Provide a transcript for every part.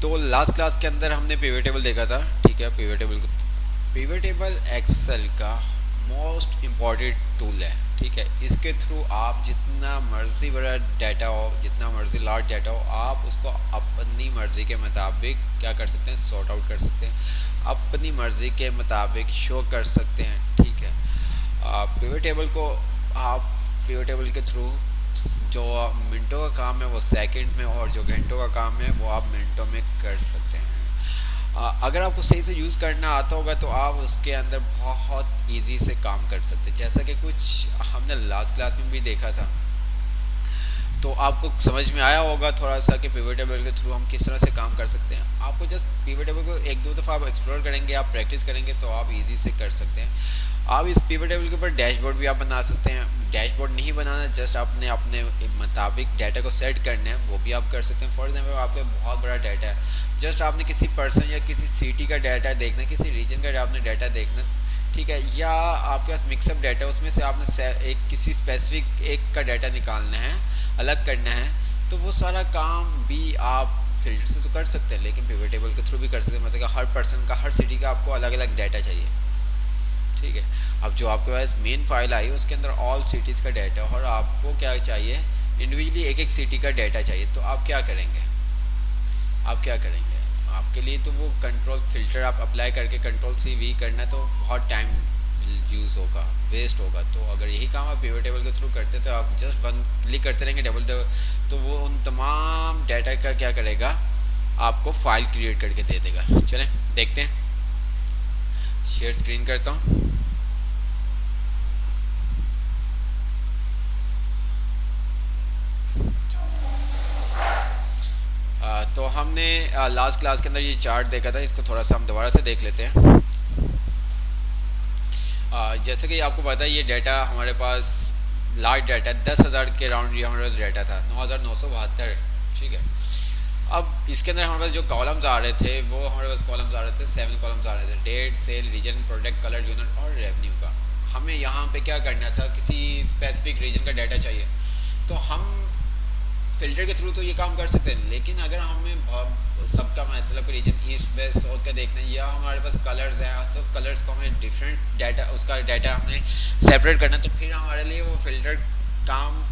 तो last class के अंदर हमने पिवट टेबल देखा था, ठीक है। पिवट टेबल एक्सेल का मोस्ट इम्पॉर्टेंट टूल है, ठीक है। इसके थ्रू आप जितना मर्जी बड़ा डाटा हो, जितना मर्जी लार्ज डाटा हो, आप उसको अपनी मर्जी के मुताबिक क्या कर सकते हैं, सॉर्ट आउट कर सकते हैं, अपनी मर्जी के मुताबिक शो कर सकते हैं, ठीक है। पिवट टेबल को आप पिवट टेबल के थ्रू जो मिनटों का काम है वो सेकंड में, और जो घंटों का काम है वो आप मिनटों में कर सकते हैं। अगर आपको सही से यूज़ करना आता होगा तो आप उसके अंदर बहुत इजी से काम कर सकते हैं, जैसा कि कुछ हमने लास्ट क्लास में भी देखा था। तो आपको समझ में आया होगा थोड़ा सा कि पिवट टेबल के थ्रू हम किस तरह से काम कर सकते हैं। आपको जस्ट पिवट टेबल को एक दो दफ़ा आप एक्सप्लोर करेंगे, आप प्रैक्टिस करेंगे तो आप इजी से कर सकते हैं। आप इस पिवट टेबल के ऊपर डैशबोर्ड भी आप बना सकते हैं। डैशबोर्ड नहीं बनाना, जस्ट आपने अपने मुताबिक डाटा को सेट करना है, वो भी आप कर सकते हैं। फॉर एग्जाम्पल आपका बहुत बड़ा डाटा है, जस्ट आपने किसी पर्सन या किसी सिटी का डाटा देखना, किसी रीजन का आपने डाटा देखना, ठीक है, या आपके पास मिक्सअप डाटा, उसमें से आपने एक किसी स्पेसिफिक एक का डाटा निकालना है, अलग करना है, तो वो सारा काम भी आप फिल्टर से तो कर सकते हैं, लेकिन पिवट टेबल के थ्रू भी कर सकते हैं। मतलब हर पर्सन का, हर सिटी का आपको अलग अलग डाटा चाहिए, ठीक है। अब जो आपके पास मेन फाइल आई उसके अंदर ऑल सिटीज़ का डाटा, और आपको क्या चाहिए, इंडिविजुअली एक एक सिटी का डाटा चाहिए, तो आप क्या करेंगे, आपके लिए तो वो कंट्रोल फिल्टर आप अप्लाई करके कंट्रोल सी वी करना तो बहुत टाइम यूज़ होगा, वेस्ट होगा। तो अगर यही काम आप पिवट टेबल के थ्रू करते तो आप जस्ट वन क्लिक करते रहेंगे डबल, तो वो उन तमाम डाटा का क्या करेगा, आपको फाइल क्रिएट करके दे देगा। चलें देखते हैं, शेयर स्क्रीन करता हूँ। तो हमने लास्ट क्लास के अंदर ये चार्ट देखा था, इसको थोड़ा सा हम दोबारा से देख लेते हैं। जैसे कि आपको पता है ये डाटा हमारे पास लार्ज डाटा 10,000 के राउंड ये हमारा डाटा था, 9,972, ठीक है। अब इसके अंदर हमारे पास जो कॉलम्स आ रहे थे वो हमारे पास कॉलम्स आ रहे थे 7 कॉलम्स आ रहे थे, date, sale, region, product, colour, unit और रेवेन्यू का। हमें यहाँ पे क्या करना था, किसी स्पेसिफिक रीजन का डाटा चाहिए, तो हम फिल्टर के थ्रू तो ये काम कर सकते हैं, लेकिन अगर हमें सबका मतलब रीजन ईस्ट वेस्ट साउथ का देखना है, या हमारे पास कलर्स हैं, सब कलर्स को हमें डिफरेंट डाटा, उसका डाटा हमने सेपरेट करना, तो फिर हमारे लिए वो फिल्टर काम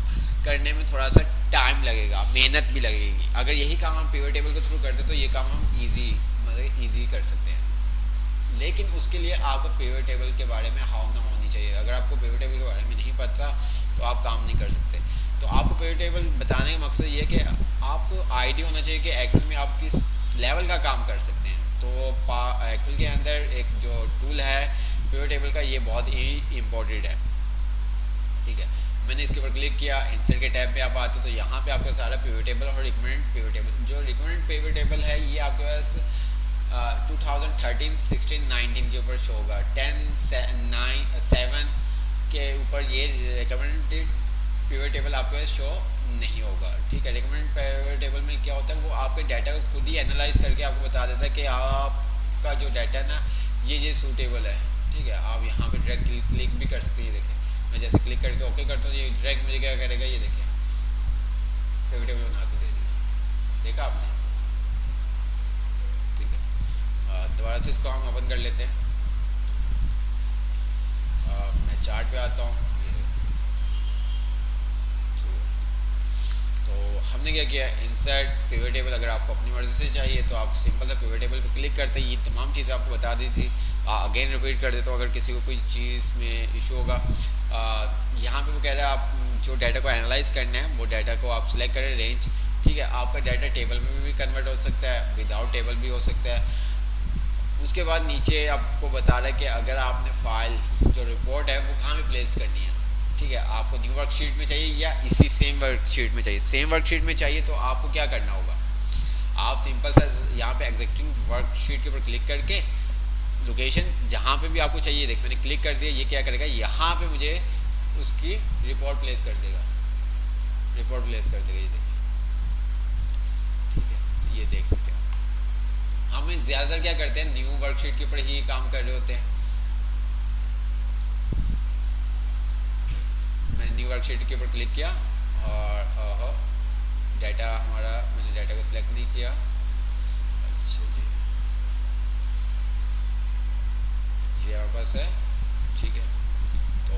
करने में थोड़ा सा टाइम लगेगा, मेहनत भी लगेगी। अगर यही काम हम पिवट टेबल के थ्रू करते तो ये काम हम ईजी कर सकते हैं। लेकिन उसके लिए आपको पिवट टेबल के बारे में हाउ होनी चाहिए। अगर आपको पिवट टेबल के बारे में नहीं पता तो आप काम नहीं कर सकते। तो आपको पिवट टेबल बताने का मकसद ये है कि आपको आइडिया होना चाहिए कि एक्सेल में आप किस लेवल का काम कर सकते हैं। तो एक्सेल के अंदर एक जो टूल है पिवट टेबल का, ये बहुत ही इम्पोर्टेंट है, ठीक है। मैंने इसके ऊपर क्लिक किया, इंसर्ट के टैब पे आप आते हो तो यहाँ पे आपका सारा पिवट टेबल और रिकमेंड पिवट टेबल, जो रिकमेंड पिवट टेबल है ये आपके पास 2013, 16, 19 के ऊपर शो होगा। 10, 9, 7 के ऊपर ये रिकमेंडेड पिवट टेबल आपके पास शो नहीं होगा, ठीक है। रिकमेंड पिवट टेबल में क्या होता है, वो आपके डाटा को खुद ही एनालाइज करके आपको बता देता है कि आपका जो डाटा ना ये सूटेबल है, ठीक है। आप यहाँ पे डायरेक्ट क्लिक भी कर सकते हैं। ये देखें, मैं जैसे क्लिक करके ओके करता हूँ, ये डायरेक्ट मुझे क्या करेगा, ये देखिए पिवट टेबल बना के दे दिया, देखा आपने, ठीक है। दोबारा से इसको हम ओपन कर लेते हैं। मैं चार्ट पे आता हूँ, तो हमने क्या किया, इंसर्ट पिवट टेबल। अगर आपको अपनी मर्ज़ी से चाहिए तो आप सिंपल सा पिवट टेबल पे क्लिक करते हैं, ये तमाम चीज़ें आपको बता दी थी। अगेन रिपीट कर देता हूँ अगर किसी को कोई चीज़ में इशू होगा। यहाँ पे वो कह रहा है आप जो डाटा को एनालाइज करना है वो डाटा को आप सिलेक्ट करें, रेंज, ठीक है। आपका डाटा टेबल में भी कन्वर्ट हो सकता है, विदाउट टेबल भी हो सकता है। उसके बाद नीचे आपको बता रहा है कि अगर आपने फाइल जो रिपोर्ट है वो कहाँ पे प्लेस करनी है, ठीक है। आपको न्यू वर्कशीट में चाहिए या इसी सेम वर्कशीट में चाहिए। सेम वर्कशीट में चाहिए तो आपको क्या करना होगा, आप सिंपल सा यहाँ पे एग्जीक्यूटिंग वर्कशीट के ऊपर क्लिक करके लोकेशन जहाँ पे भी आपको चाहिए, देखिए मैंने क्लिक कर दिया, ये क्या करेगा, यहाँ पे मुझे उसकी रिपोर्ट प्लेस कर देगा, ये देखिए, ठीक है। तो ये देख सकते हैं हम ज़्यादातर क्या करते हैं, न्यू वर्कशीट के ऊपर ही काम कर रहे होते हैं। मैंने न्यू वर्कशीट के ऊपर क्लिक किया और डाटा हमारा, मैंने डाटा को सिलेक्ट नहीं किया, अच्छा जी, ये हमारे पास है। ठीक है, तो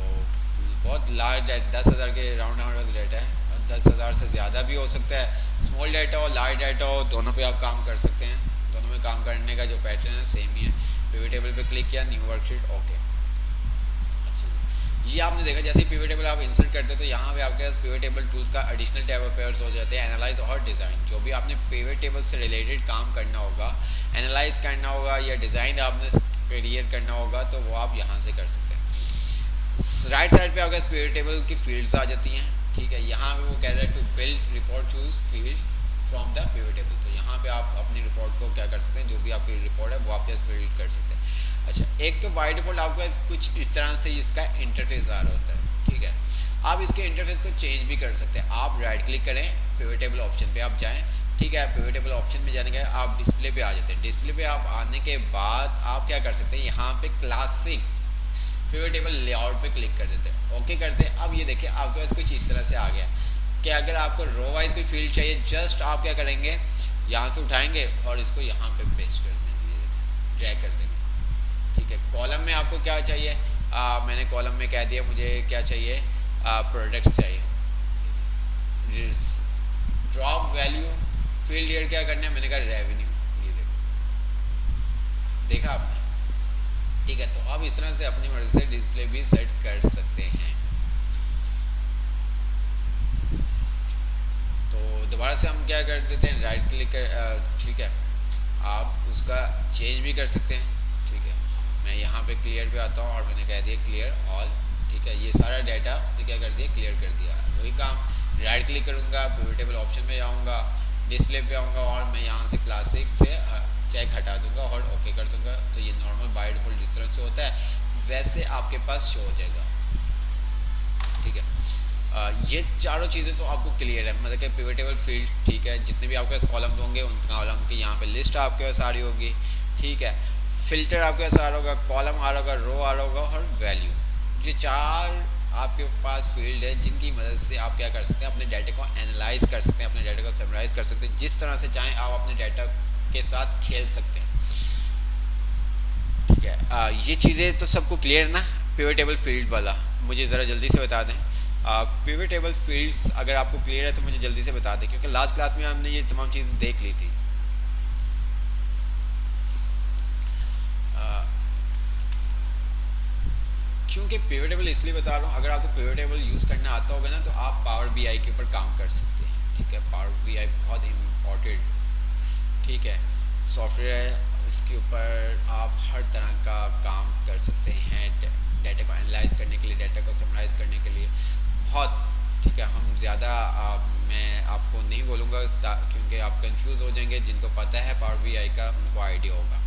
बहुत लार्ज डाटा, 10,000 के राउंड हमारे पास डाटा है, और 10,000 से ज़्यादा भी हो सकता है। स्मॉल डाटा हो, लार्ज डाटा हो, दोनों पे आप काम कर सकते हैं। दोनों में काम करने का जो पैटर्न है सेम ही है। पिवट टेबल पे क्लिक किया, न्यू वर्कशीट, ओके। अच्छा जी, ये आपने देखा जैसे ही पिवट टेबल आप इंसर्ट करते हैं तो यहाँ पे आपके पास पिवट टेबल टूल्स का एडिशनल टैब अपेयर्स हो जाते हैं, एनालाइज और डिज़ाइन। जो भी आपने पिवट टेबल से रिलेटेड काम करना होगा, एनालाइज करना होगा या डिज़ाइन आपने क्रिएट करना होगा, तो वो आप यहाँ से कर सकते हैं। राइट साइड पे आपके पास पिवट टेबल की फील्ड्स आ जाती हैं। ठीक है, यहाँ पे वो कह रहा है to build report choose field from the pivot table. तो यहाँ पे आप अपनी रिपोर्ट को क्या कर सकते हैं, जो भी आपकी रिपोर्ट है वो आपके पास फील्ड कर सकते हैं। अच्छा, एक तो बाय डिफॉल्ट आपके पास कुछ इस तरह से इसका इंटरफेस आ रहा होता है। ठीक है, आप इसके इंटरफेस को चेंज भी कर सकते हैं। आप राइट क्लिक करें, पिवट टेबल ऑप्शन पे आप जाएं। ठीक है, पिवट टेबल ऑप्शन में जाने के आप डिस्प्ले पे आ जाते हैं। डिस्प्ले पे आप आने के बाद आप क्या कर सकते हैं, यहाँ पे क्लासिक पिवट टेबल लेआउट पे क्लिक कर देते हैं, ओके करते हैं। अब ये देखिए आपके पास कुछ इस तरह से आ गया कि अगर आपको रो वाइज कोई फील्ड चाहिए, जस्ट आप क्या करेंगे, यहाँ से उठाएंगे और इसको यहाँ पे पेस्ट कर देंगे, ये देखिए ड्रैग कर देंगे। ठीक है, कॉलम में आपको क्या चाहिए, मैंने कॉलम में कह दिया मुझे क्या चाहिए, प्रोडक्ट्स चाहिए। ड्रॉप वैल्यू फील्ड ईयर क्या करना है, मैंने कहा रेवेन्यू, ये देखो, देखा आपने। ठीक है, तो अब इस तरह से अपनी मर्जी से डिस्प्ले भी सेट कर सकते हैं। तो दोबारा से हम क्या कर देते हैं, राइट क्लिक कर, ठीक है, आप उसका चेंज भी कर सकते हैं। ठीक है, मैं यहाँ पे क्लियर पे आता हूँ और मैंने कह दिया क्लियर ऑल। ठीक है, ये सारा डाटा उसने क्या कर दिया, क्लियर कर दिया। वही काम, राइट क्लिक करूँगा, पिवट टेबल ऑप्शन में जाऊँगा, डिस्प्ले पे आऊँगा और मैं यहाँ से क्लासिक से चेक हटा दूंगा और ओके कर दूंगा। तो ये नॉर्मल बाय डिफॉल्ट जिस तरह से होता है वैसे आपके पास शो हो जाएगा। ठीक है, ये चारों चीज़ें तो आपको क्लियर है, मतलब कि पिवट टेबल फील्ड, ठीक है, जितने भी आपके पास कॉलम होंगे उन कॉलम की यहाँ पे लिस्ट आपके पास आ रही होगी। ठीक है, फिल्टर आपके पास आ रहा होगा, कॉलम आ रहा होगा, रो आ रहा होगा और वैल्यू। ये चार आपके पास फील्ड है जिनकी मदद से आप क्या कर सकते हैं, अपने डाटा को एनालाइज कर सकते हैं, अपने डाटा को समराइज कर सकते हैं। जिस तरह से चाहें आप अपने डाटा के साथ खेल सकते हैं। ठीक है, ये चीज़ें तो सबको क्लियर ना। पिवट टेबल फील्ड वाला मुझे ज़रा जल्दी से बता दें। पिवट टेबल फील्ड्स अगर आपको क्लियर है तो मुझे जल्दी से बता दें, क्योंकि लास्ट क्लास में हमने ये तमाम चीज़ें देख ली थी। क्योंकि पिवट टेबल इसलिए बता रहा हूँ, अगर आपको पिवट टेबल यूज़ करना आता होगा ना तो आप पावर बीआई के ऊपर काम कर सकते हैं। ठीक है, पावर बीआई बहुत इम्पॉर्टेंट, ठीक है, सॉफ्टवेयर है। इसके ऊपर आप हर तरह का काम कर सकते हैं, डाटा को एनालाइज करने के लिए, डाटा को समराइज़ करने के लिए बहुत। ठीक है, हम ज़्यादा मैं आपको नहीं बोलूँगा क्योंकि आप कंफ्यूज हो जाएंगे। जिनको पता है पावर बीआई का उनको आइडिया होगा,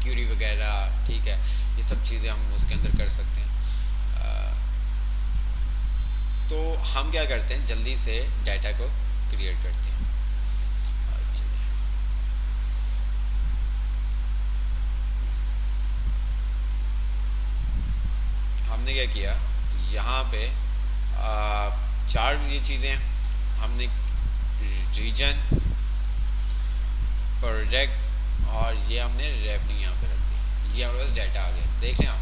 क्यूरी वगैरह। ठीक है, ये सब चीज़ें हम उसके अंदर कर सकते हैं। तो हम क्या करते हैं, जल्दी से डाटा को क्रिएट करते हैं। अच्छा जी, हमने क्या किया, यहाँ पे चार ये चीज़ें हमने, रीजन, प्रोडक्ट और ये हमने रेवेन्यू यहाँ पे रख दिया। ये हमारे पास डाटा आ गया, देख रहे हैं आप।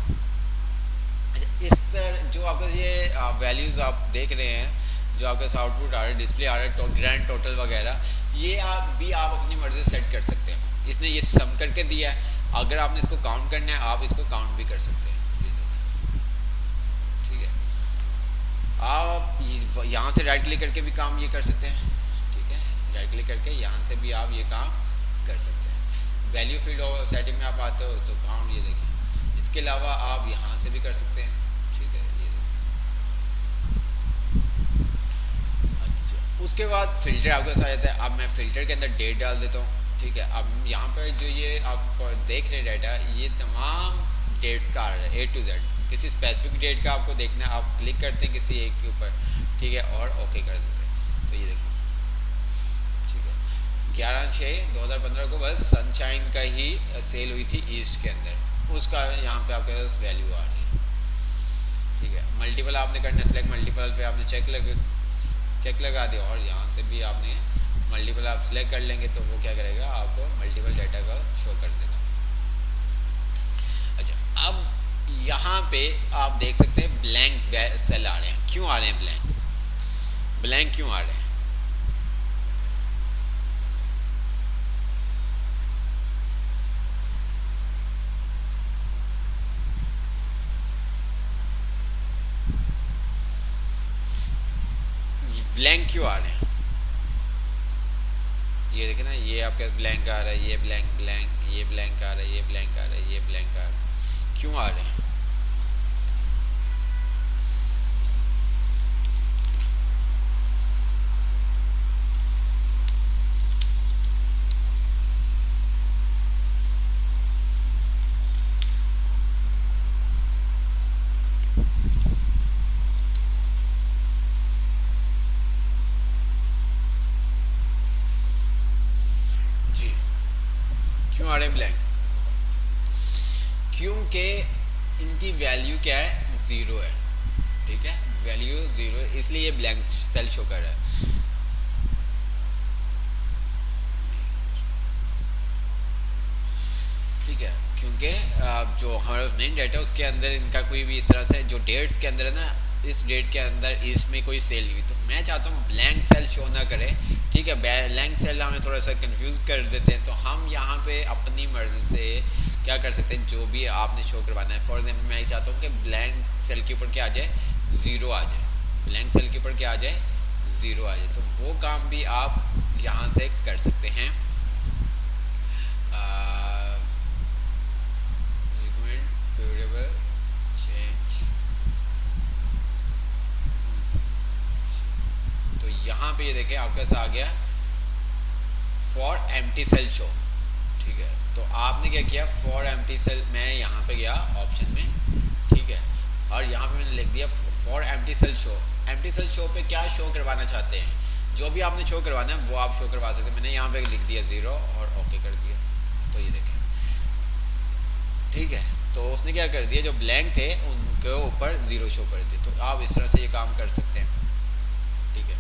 अच्छा, इस तरह जो आपको ये वैल्यूज़ आप देख रहे हैं, जो आपके पास आउटपुट आ रहा है, डिस्प्ले आ रहा है, ग्रैंड टोटल वगैरह, ये आप अपनी मर्ज़ी से सेट कर सकते हैं। इसने ये सम करके दिया है, अगर आपने इसको काउंट करना है आप इसको काउंट भी कर सकते हैं। ठीक है, आप यहाँ से राइट क्लिक करके भी काम ये कर सकते हैं। ठीक है, राइट क्लिक करके यहाँ से भी आप ये काम कर सकते हैं। वैल्यू फील्ड और सेटिंग में आप आते हो तो काउंट, ये देखिए। इसके अलावा आप यहाँ से भी कर सकते हैं। ठीक है, ये अच्छा, उसके बाद फिल्टर आपके साथ आ जाता है। अब मैं फिल्टर के अंदर डेट डाल देता हूँ। ठीक है, अब यहाँ पर जो ये आप देख रहे हैं डाटा, ये तमाम डेट्स का आ रहा है, A to Z। किसी स्पेसिफिक डेट का आपको देखना है, आप क्लिक करते हैं किसी एक के ऊपर, ठीक है, और ओके कर देते हैं। तो ये देखो, ठीक है, 11/6/2015 को बस सनशाइन का ही सेल हुई थी ईस्ट के अंदर, उसका यहाँ पे आपके पास वैल्यू आ रही है। ठीक है, मल्टीपल आपने करना है, सेलेक्ट मल्टीपल पे आपने चेक लगा दिया और यहाँ से भी आपने मल्टीपल आप सिलेक्ट कर लेंगे तो वो क्या करेगा, आपको मल्टीपल डाटा का शो कर देगा। अच्छा, अब यहाँ पे आप देख सकते हैं ब्लैंक सेल आ रहे हैं। क्यों आ रहे हैं ब्लैंक? ब्लैंक क्यों आ रहे हैं? ब्लैंक क्यों आ रहे हैं? ये देखें ना, ये आपके ब्लैंक आ रहा है, ये ब्लैंक ब्लैंक, ये ब्लैंक आ रहा है, ये ब्लैंक आ रहा है, ये ब्लैंक आ रहा है। क्यों आ रहे हैं? जी, क्यों आ रहे हैं ब्लैंक? क्योंकि इनकी वैल्यू क्या है, ज़ीरो है। ठीक है, वैल्यू ज़ीरो है, इसलिए ये ब्लैंक सेल शो कर रहा है। ठीक है, क्योंकि जो हमारा मेन डाटा है उसके अंदर इनका कोई भी इस तरह से जो डेट्स के अंदर है ना, इस डेट के अंदर इसमें कोई सेल नहीं हुई, तो मैं चाहता हूँ ब्लैंक सेल शो ना करे। ठीक है, ब्लैंक सेल हमें थोड़ा सा कंफ्यूज कर देते हैं, तो हम यहाँ पे अपनी मर्जी से क्या कर सकते हैं, जो भी आपने शो करवाना है। फॉर एग्जाम्पल मैं चाहता हूँ कि ब्लैंक सेल के ऊपर क्या आ जाए, ज़ीरो आ जाए। ब्लैंक सेल के ऊपर क्या आ जाए, ज़ीरो आ जाए। तो वो काम भी आप यहाँ से कर सकते हैं। तो यहाँ पे ये देखें आपके पास आ गया फॉर एम्प्टी सेल शो। ठीक है, तो आपने क्या किया, फॉर एम्प्टी सेल, मैं यहाँ पे गया ऑप्शन में। ठीक है, और यहाँ पे मैंने लिख दिया for empty cell show. Empty cell show पे क्या शो करवाना चाहते हैं, जो भी आपने शो करवाना है वो आप शो करवा सकते हैं। मैंने यहाँ पे लिख दिया ज़ीरो और ओके कर दिया, तो ये देखें। ठीक है, तो उसने क्या कर दिया, जो ब्लैंक थे उनके ऊपर ज़ीरो शो कर दिए। तो आप इस तरह से ये काम कर सकते हैं। ठीक है,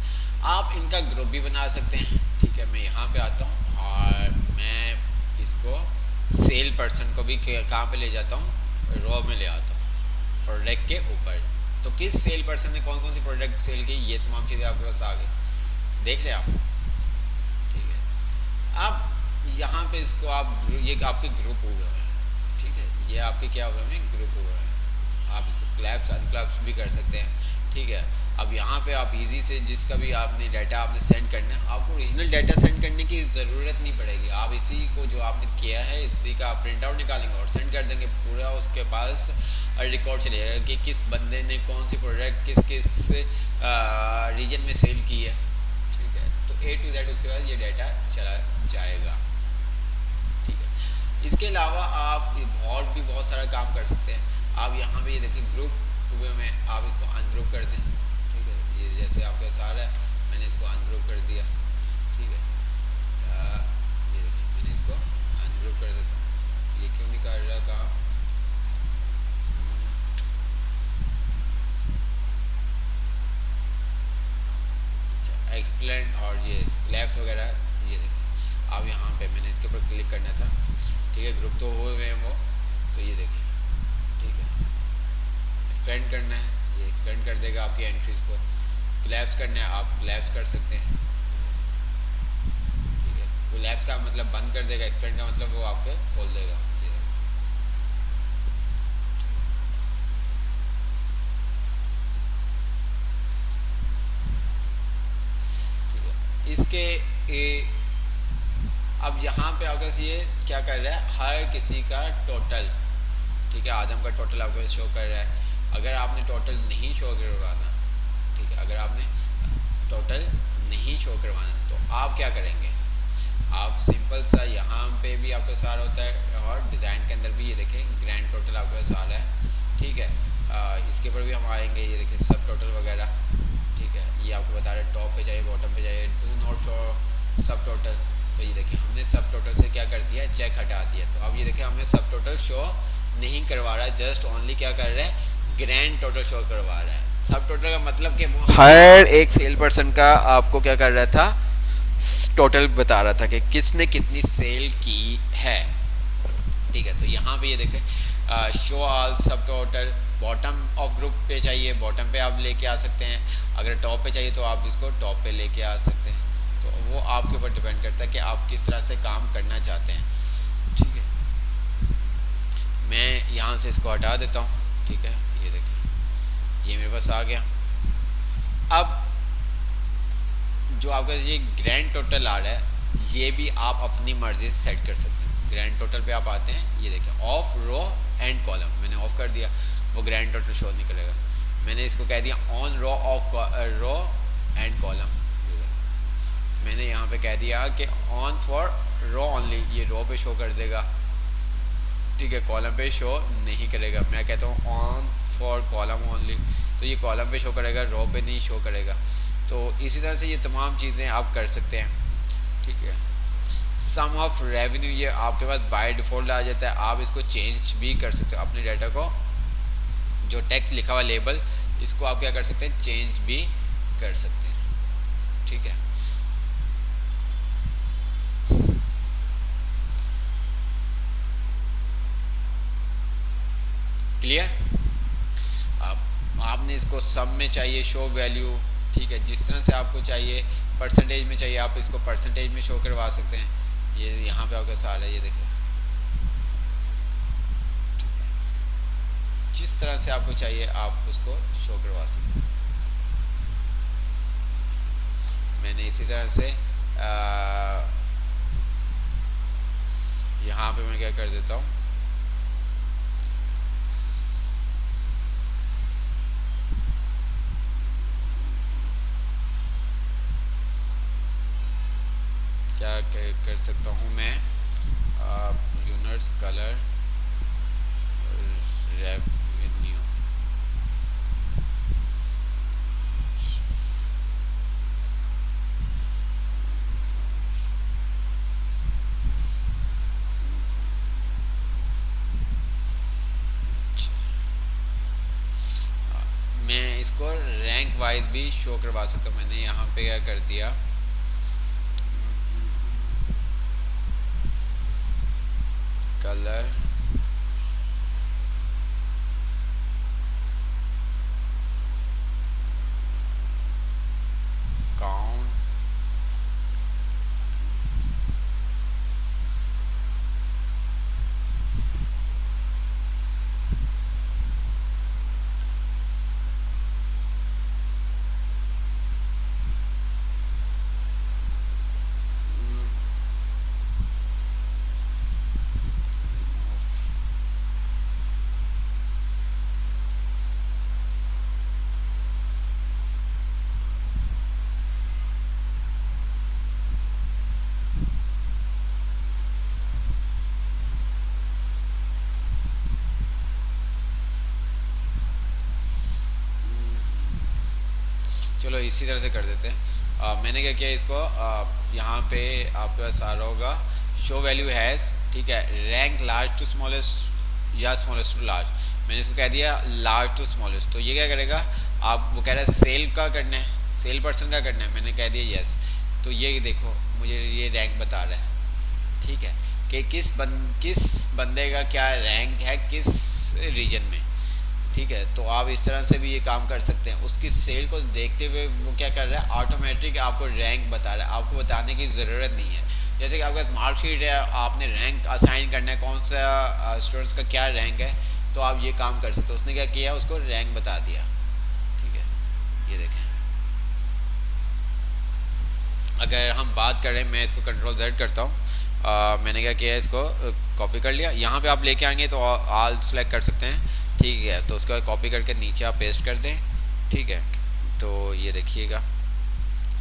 आप इनका ग्रुप भी बना सकते हैं। ठीक है, मैं यहाँ पे आता हूँ और मैं इसको सेल पर्सन को भी कहाँ पे ले जाता हूँ, रो में ले आता हूँ, प्रोडक्ट के ऊपर। तो किस सेल पर्सन ने कौन कौन सी प्रोडक्ट सेल की, ये तमाम चीज़ें आपके पास आ गई, देख रहे हैं आप। ठीक है, अब यहाँ पे इसको आप, ये आपके ग्रुप हो गए हैं। ठीक है, ये आपके क्या हुए हैं, ग्रुप हुए हैं। आप इसको क्लैप्स अनक्लैप्स भी कर सकते हैं। ठीक है, अब यहाँ पे आप इजी से जिसका भी आपने डाटा आपने सेंड करना है, आपको ओरिजिनल डाटा सेंड करने की ज़रूरत नहीं पड़ेगी। आप इसी को जो आपने किया है इसी का आप प्रिंट आउट निकालेंगे और सेंड कर देंगे, पूरा उसके पास रिकॉर्ड चलेगा कि किस बंदे ने कौन सी प्रोडक्ट किस किस रीजन में सेल की है। ठीक है, तो A to Z उसके बाद ये डाटा चला जाएगा। ठीक है, इसके अलावा आप और भी बहुत सारा काम कर सकते हैं। आप यहाँ पे ये देखिए ग्रुप हुए में आप इसको अनग्रुप कर दें। ठीक है, ये जैसे आपका सारा है, मैंने इसको अनग्रुप कर दिया। ठीक है, ये देखिए मैंने इसको अनग्रुप कर देता हूँ। ये क्यों नहीं कर रहा काम, एक्सप्लेन और ये क्लैप्स वगैरह, ये देखिए अब यहाँ पे मैंने इसके ऊपर क्लिक करना था। ठीक है, ग्रुप तो हुए हैं वो, तो ये देखिए। ठीक है, एक्सपेंड करना है, ये एक्सपेंड कर देगा आपकी एंट्रीज को। क्लैप्स करना है, आप क्लैप्स कर सकते हैं। ठीक है, क्लैप्स का मतलब बंद कर देगा, एक्सपेंड का मतलब वो आपके खोल देगा। इसके अब यहाँ पे आपके ये क्या कर रहा है, हर किसी का टोटल। ठीक है, आदम का टोटल आपको शो कर रहा है। अगर आपने टोटल नहीं शो करवाना, ठीक है, अगर आपने टोटल नहीं शो करवाना तो आप क्या करेंगे, आप सिंपल सा यहाँ पे भी आपका सारा होता है और डिज़ाइन के अंदर भी ये देखें ग्रैंड टोटल आपका सारा है। ठीक है, इसके ऊपर भी हम आएंगे, ये देखें सब टोटल वगैरह। ठीक है, ये आपको बता रहे टॉप पे जाइए बॉटम पे जाइए, डू नॉट शो सब टोटल। तो ये देखिए हमने सब टोटल से क्या कर दिया, चेक हटा दिया। तो अब ये देखिए हमें सब टोटल शो नहीं करवा रहा है, जस्ट ओनली क्या कर रहा है, ग्रैंड टोटल शो करवा रहा है। सब टोटल का मतलब कि वो हर एक सेल पर्सन का आपको क्या कर रहा था, टोटल बता रहा था कि किसने कितनी सेल की है। ठीक है, तो यहाँ पे ये देखें शो ऑल सब टोटल। बॉटम ऑफ ग्रुप पे चाहिए बॉटम पे आप लेके आ सकते हैं, अगर टॉप पे चाहिए तो आप इसको टॉप पे लेके आ सकते हैं। तो वो आपके ऊपर डिपेंड करता है कि आप किस तरह से काम करना चाहते हैं। ठीक है, मैं यहाँ से इसको हटा देता हूँ। ठीक है, ये देखें ये मेरे पास आ गया। अब जो आपका ये ग्रैंड टोटल आ रहा है ये भी आप अपनी मर्जी से सेट कर सकते हैं। ग्रैंड टोटल पे आप आते हैं, ये देखें ऑफ रो एंड कॉलम, मैंने ऑफ कर दिया, वो ग्रैंड टोटल शो नहीं करेगा। मैंने इसको कह दिया on row of row and column, मैंने यहाँ पे कह दिया कि ऑन फॉर रो ओनली, ये रो पे शो कर देगा। ठीक है, कॉलम पे शो नहीं करेगा। मैं कहता हूँ ऑन फॉर कॉलम ओनली, तो ये कॉलम पे शो करेगा, रो पे नहीं शो करेगा। तो इसी तरह से ये तमाम चीज़ें आप कर सकते हैं। ठीक है, सम ऑफ रेवेन्यू ये आपके पास बाय डिफ़ॉल्ट आ जाता है, आप इसको चेंज भी कर सकते हो। अपने डाटा को जो टेक्स्ट लिखा हुआ लेबल, इसको आप क्या कर सकते हैं, चेंज भी कर सकते हैं। ठीक है, क्लियर। अब आपने इसको सम में चाहिए शो वैल्यू, ठीक है, जिस तरह से आपको चाहिए। परसेंटेज में चाहिए आप इसको परसेंटेज में शो करवा सकते हैं। ये यहाँ पे आपका साल है, ये देखें, जिस तरह से आपको चाहिए आप उसको शो करवा सकते हैं। मैंने इसी तरह से यहाँ पे मैं क्या कर देता हूँ, क्या कर सकता हूँ मैं, यूनिट्स कलर रेवेन्यू, मैं इसको रैंक वाइज भी शो करवा सकता हूँ। मैंने यहाँ पे क्या कर दिया, कलर काउंट चलो इसी तरह से कर देते हैं। मैंने क्या किया, इसको यहाँ पे आपके पास आ रहा होगा शो वैल्यू हैज़, ठीक है, रैंक लार्ज टू स्मॉलेस्ट या स्मॉलेस्ट टू लार्ज। मैंने इसको कह दिया लार्ज टू स्मॉलेस्ट। तो ये क्या करेगा, आप वो कह रहा है सेल का करना है, सेल पर्सन का करना है, मैंने कह दिया यस। तो ये देखो मुझे ये रैंक बता रहा है, ठीक है, कि किस बंदे का क्या रैंक है किस रीजन में। ठीक है, तो आप इस तरह से भी ये काम कर सकते हैं। उसकी सेल को देखते हुए वो क्या कर रहा है, ऑटोमेटिक आपको रैंक बता रहा है, आपको बताने की ज़रूरत नहीं है। जैसे कि आपके पास मार्कशीट है, आपने रैंक असाइन करना है, कौन सा स्टूडेंट्स का क्या रैंक है, तो आप ये काम कर सकते हो। उसने क्या किया, उसको रैंक बता दिया। ठीक है, ये देखें, अगर हम बात करें, मैं इसको कंट्रोल Z करता हूँ, मैंने क्या किया, इसको कॉपी कर लिया। यहाँ पे आप लेके आएंगे तो ऑल सेलेक्ट कर सकते हैं। ठीक है, तो उसका कॉपी करके नीचे आप पेस्ट कर दें। ठीक है, तो ये देखिएगा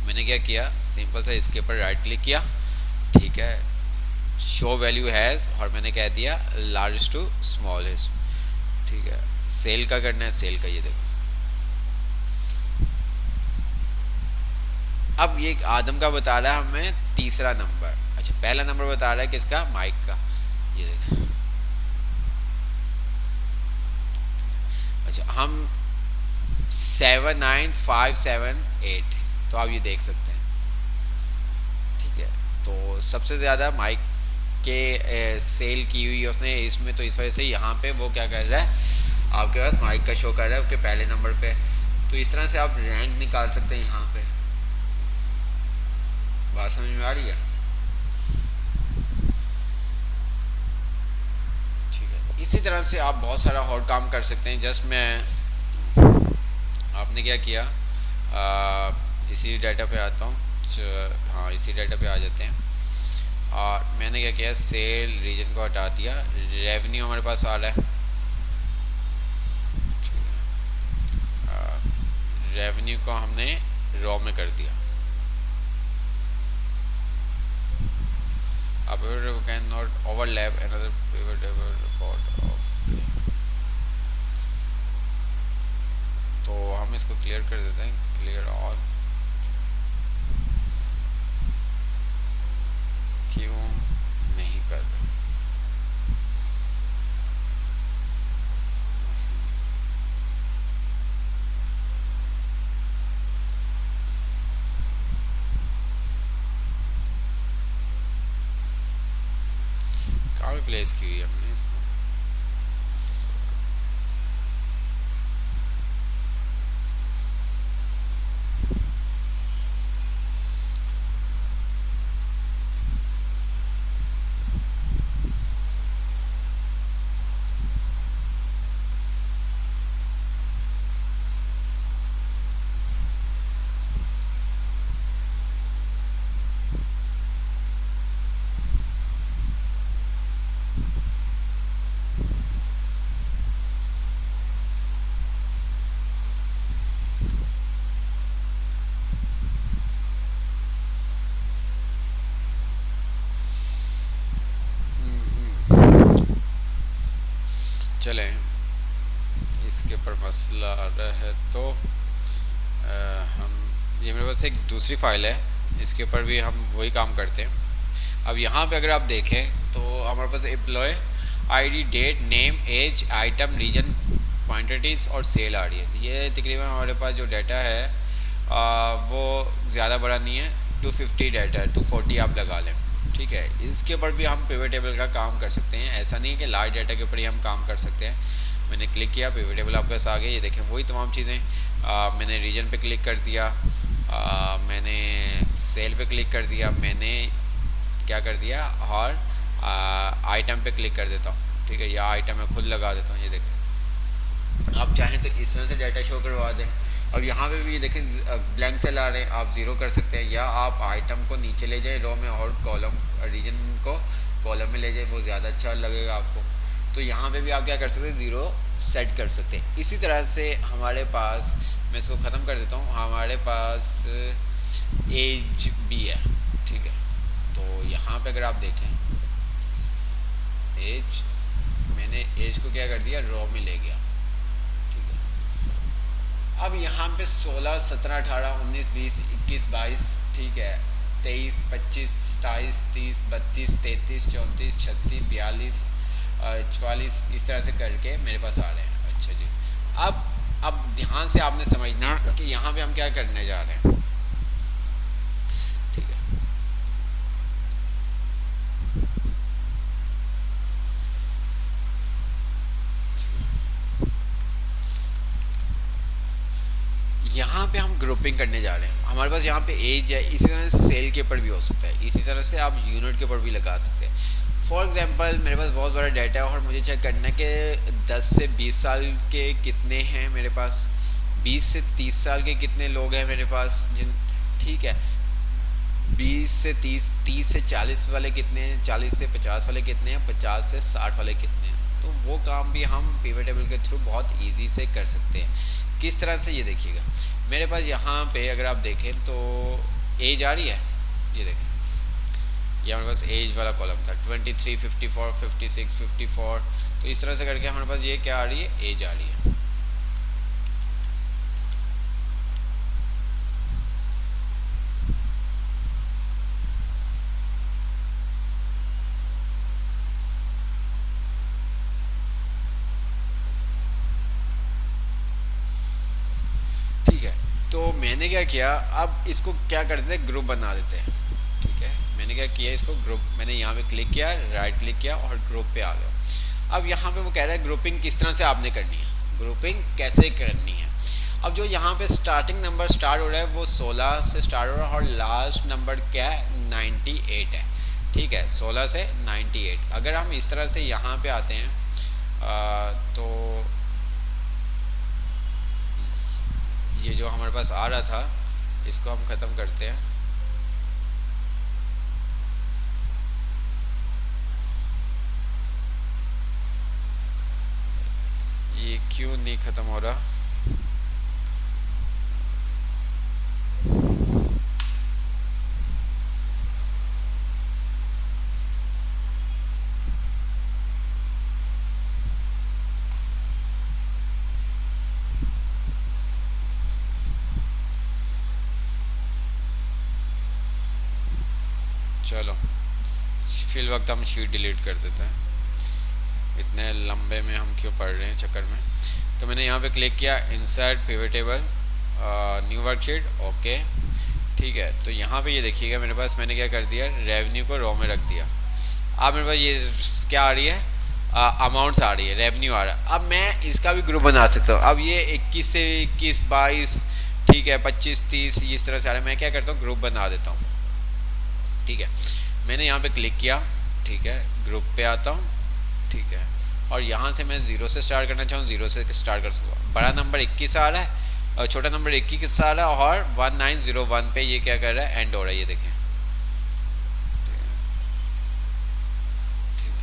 मैंने क्या किया, सिंपल सा इसके ऊपर राइट क्लिक किया। ठीक है, शो वैल्यू हैज़, और मैंने कह दिया लार्जेस्ट टू स्मॉलेस्ट। ठीक है, सेल का करना है, सेल का, ये देखो। अब ये आदम का बता रहा है हमें तीसरा नंबर, अच्छा पहला नंबर बता रहा है किसका, माइक का, ये देखो। अच्छा, हम 79578, तो आप ये देख सकते हैं सबसे ज़्यादा माइक के सेल की हुई है उसने इसमें, तो इस वजह से यहाँ पे वो क्या कर रहा है, आपके पास माइक का शो कर रहा है आपके पहले नंबर पे। तो इस तरह से आप रैंक निकाल सकते हैं यहाँ पे। बात समझ में आ रही है? ठीक है, इसी तरह से आप बहुत सारा और काम कर सकते हैं। जस्ट मैं आपने क्या किया, इसी डाटा पे आता हूँ। हाँ, इसी डाटा पे आ जाते हैं। और मैंने क्या किया, सेल रीजन को हटा दिया, रेवेन्यू हमारे पास आ रहा है। रेवेन्यू को हमने रॉ में कर दिया। A pivot table cannot overlap another pivot table report. Okay. तो हम इसको क्लियर कर देते हैं, क्लियर ऑल। क्यों नहीं कर रहे? कहाँ पे प्लेस की हुई है हमने इसको? चले, इसके ऊपर मसला आ रहा है तो हम, ये मेरे पास एक दूसरी फाइल है, इसके ऊपर भी हम वही काम करते हैं। अब यहाँ पे अगर आप देखें तो हमारे पास employ ID, date, name, age, item, reason, quantities और सेल आ रही है। ये तकरीबन हमारे पास जो डाटा है वो ज़्यादा बड़ा नहीं है, 250 डाटा है, 240 आप लगा लें। ठीक है, इसके ऊपर भी हम पिवट टेबल का काम कर सकते हैं। ऐसा नहीं है कि लार्ज डाटा के ऊपर ही हम काम कर सकते हैं। मैंने क्लिक किया, पिवट टेबल आपके पास आ गया। ये देखें वही तमाम चीज़ें। मैंने रीजन पे क्लिक कर दिया, मैंने सेल पे क्लिक कर दिया, मैंने क्या कर दिया, और आइटम पे क्लिक कर देता हूँ। ठीक है, या आइटम में खुद लगा देता हूँ। ये देखें, आप चाहें तो इस तरह से डाटा शो करवा दें। अब यहाँ पे भी देखें ब्लैंक सेल आ रहे हैं, आप ज़ीरो कर सकते हैं, या आप आइटम को नीचे ले जाएं रो में और कॉलम रीजन को कॉलम में ले जाएं, वो ज़्यादा अच्छा लगेगा आपको। तो यहाँ पे भी आप क्या कर सकते हैं, ज़ीरो सेट कर सकते हैं। इसी तरह से हमारे पास, मैं इसको ख़त्म कर देता हूँ, हमारे पास एज भी है। ठीक है, तो यहाँ पे अगर आप देखें एज, मैंने एज को क्या कर दिया, रो में ले गया। अब यहाँ पे 16, 17, 18, 19, 20, 21, 22, ठीक है, 23, 25, 27, 30, 32, 33, 34, 36, 42, 44, इस तरह से करके मेरे पास आ रहे हैं। अच्छा जी, अब ध्यान से आपने समझना कि यहाँ पे हम क्या करने जा रहे हैं। ठीक है, यहाँ पे हम ग्रुपिंग करने जा रहे हैं। हमारे पास यहाँ पे एज है, इसी तरह से सेल के ऊपर भी हो सकता है, इसी तरह से आप यूनिट के ऊपर भी लगा सकते हैं। फॉर एग्जांपल मेरे पास बहुत बड़ा डाटा है और मुझे चेक करना है कि 10 से 20 साल के कितने हैं मेरे पास, 20 से 30 साल के कितने लोग हैं मेरे पास जिन, ठीक है, 20 से 30, 30 से 40 वाले कितने हैं, 40 से 50 वाले कितने हैं, 50 से 60 वाले कितने हैं। तो वो काम भी हम पिवट टेबल के थ्रू बहुत ईजी से कर सकते हैं। किस तरह से, ये देखिएगा मेरे पास यहाँ पे अगर आप देखें तो एज आ रही है। ये देखें, ये हमारे पास एज वाला कॉलम था, 23, 54, 56, 54। तो इस तरह से करके हमारे पास ये क्या आ रही है, एज आ रही है। तो मैंने क्या किया, अब इसको क्या करते हैं, ग्रुप बना देते हैं। ठीक है, मैंने मैंने क्या किया, इसको ग्रुप, मैंने यहाँ पे क्लिक किया, राइट क्लिक किया और ग्रुप पे आ गया। अब यहाँ पे वो कह रहा है ग्रुपिंग किस तरह से आपने करनी है, ग्रुपिंग कैसे करनी है। अब जो यहाँ पे स्टार्टिंग नंबर स्टार्ट हो रहा है वो 16 से स्टार्ट हो रहा है और लास्ट नंबर क्या है 98 है, ठीक है, 16 से 98। अगर हम इस तरह से यहाँ पे आते हैं तो ये जो हमारे पास आ रहा था इसको हम ख़त्म करते हैं। ये क्यों नहीं ख़त्म हो रहा, चलो फिल वक्त हम शीट डिलीट कर देते हैं, इतने लंबे में हम क्यों पढ़ रहे हैं चक्कर में। तो मैंने यहाँ पे क्लिक किया, insert pivot table, new worksheet, okay, ठीक है। तो यहाँ पे ये देखिएगा मेरे पास मैंने क्या कर दिया, रेवेन्यू को रो में रख दिया। अब मेरे पास ये क्या आ रही है, अमाउंट्स आ रही है, रेवेन्यू आ रहा है। अब मैं इसका भी ग्रुप बना सकता हूँ। अब ये 21 से 21, 22, ठीक है, 25, 30 इस तरह से आ रहा है। मैं क्या करता हूँ, ग्रुप बना देता हूँ, ठीक है। मैंने यहाँ पे क्लिक किया, ठीक है, ग्रुप पे आता हूँ, ठीक है, और यहाँ से मैं 0 से स्टार्ट करना चाहूँ, 0 से स्टार्ट कर सकता हूँ। बड़ा नंबर 21 आ रहा है और छोटा नंबर 21 आ रहा है और 1901 पे ये क्या कर रहा है, एंड हो रहा है, ये देखें, ठीक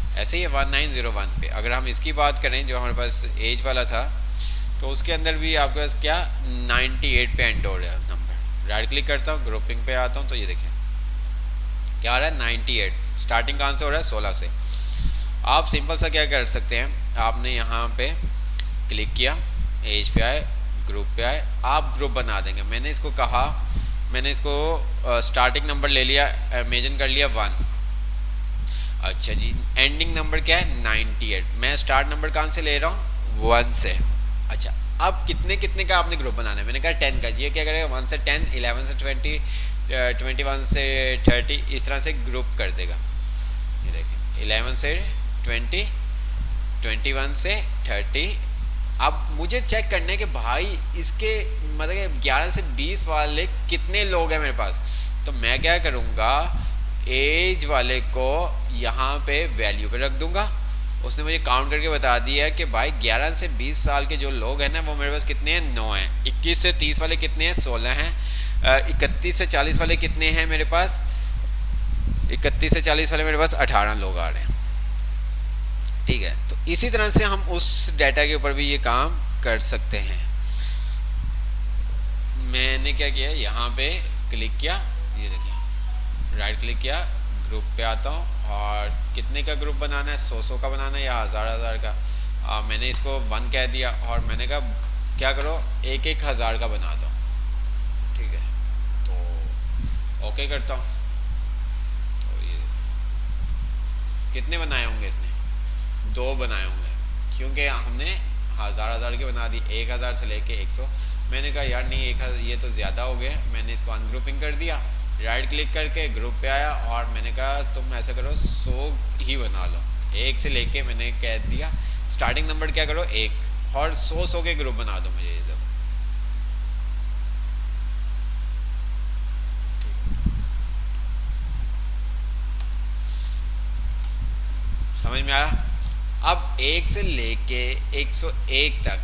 है। ऐसे ही 1901 पे अगर हम इसकी बात करें जो हमारे पास एज वाला था, तो उसके अंदर भी आपके पास क्या 98 पे एंड हो रहा है नंबर। राइट क्लिक करता हूँ, ग्रुपिंग पे आता हूँ, तो ये देखें क्या आ रहा है 98। स्टार्टिंग कहाँ से हो रहा है, 16 से। आप सिंपल सा क्या कर सकते हैं, आपने यहाँ पे क्लिक किया, एज पे आए, ग्रुप पे आए, आप ग्रुप बना देंगे। मैंने इसको कहा, मैंने इसको स्टार्टिंग नंबर ले लिया, इमेजिन कर लिया 1, अच्छा जी, एंडिंग नंबर क्या है 98। मैं स्टार्ट नंबर कहाँ से ले रहा हूँ, 1 से। अच्छा, अब कितने कितने का आपने ग्रुप बनाना है, मैंने कहा 10 का। ये क्या करेगा, 1 से 10, 11 से 20, 21 से 30, इस तरह से ग्रुप कर देगा। ये देखें 11 से 20, 21 से 30। अब मुझे चेक करने के भाई इसके मतलब 11 से 20 वाले कितने लोग हैं मेरे पास। तो मैं क्या करूँगा, एज वाले को यहाँ पे वैल्यू पे रख दूंगा। उसने मुझे काउंट करके बता दिया कि भाई 11 से 20 साल के जो लोग हैं ना वो मेरे पास कितने हैं, 9 हैं। 21 से 30 वाले कितने हैं, 16 हैं। 31 से 40 वाले कितने हैं मेरे पास, 31 से 40 वाले मेरे पास 18 लोग आ रहे हैं, ठीक है। तो इसी तरह से हम उस डाटा के ऊपर भी ये काम कर सकते हैं। मैंने क्या किया, यहाँ पे क्लिक किया, ये देखिए राइट क्लिक किया, ग्रुप पे आता हूँ और कितने का ग्रुप बनाना है, 100 का बनाना है या 1000 का। मैंने इसको 1 कह दिया और मैंने कहा क्या करो 1000 का बना दो, ठीक है। तो ओके करता हूँ। तो ये कितने बनाए होंगे इसने, 2 बनाए होंगे क्योंकि हमने 1000 के बना दी, 1000 से लेके 100। मैंने कहा यार नहीं 1000 ये तो ज़्यादा हो गया, मैंने इसको अनग्रुपिंग कर दिया, राइट क्लिक करके ग्रुप पे आया और मैंने कहा तुम ऐसा करो 100 ही बना लो। 1 से लेके मैंने कह दिया स्टार्टिंग नंबर क्या करो 1 और 100 के ग्रुप बना दो मुझे ये दो। समझ में आया। अब 1 से लेके 101 तक,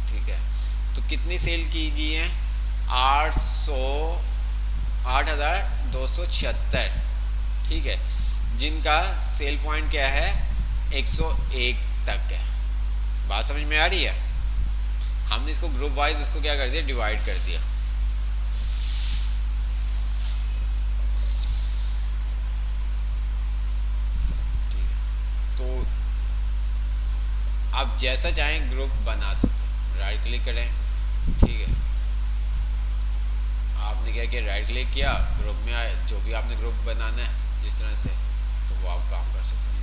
ठीक है, तो कितनी सेल की गई हैं, 8276, ठीक है, जिनका सेल पॉइंट क्या है 101 तक है। बात समझ में आ रही है। हमने इसको ग्रुप वाइज इसको क्या कर दिया, डिवाइड कर दिया। ठीक है, तो आप जैसा चाहें ग्रुप बना सकते हैं। राइट क्लिक करें, ठीक है, आपने क्या किया राइट क्लिक किया, ग्रुप में आए, जो भी आपने ग्रुप बनाना है जिस तरह से, तो वो आप काम कर सकते हैं।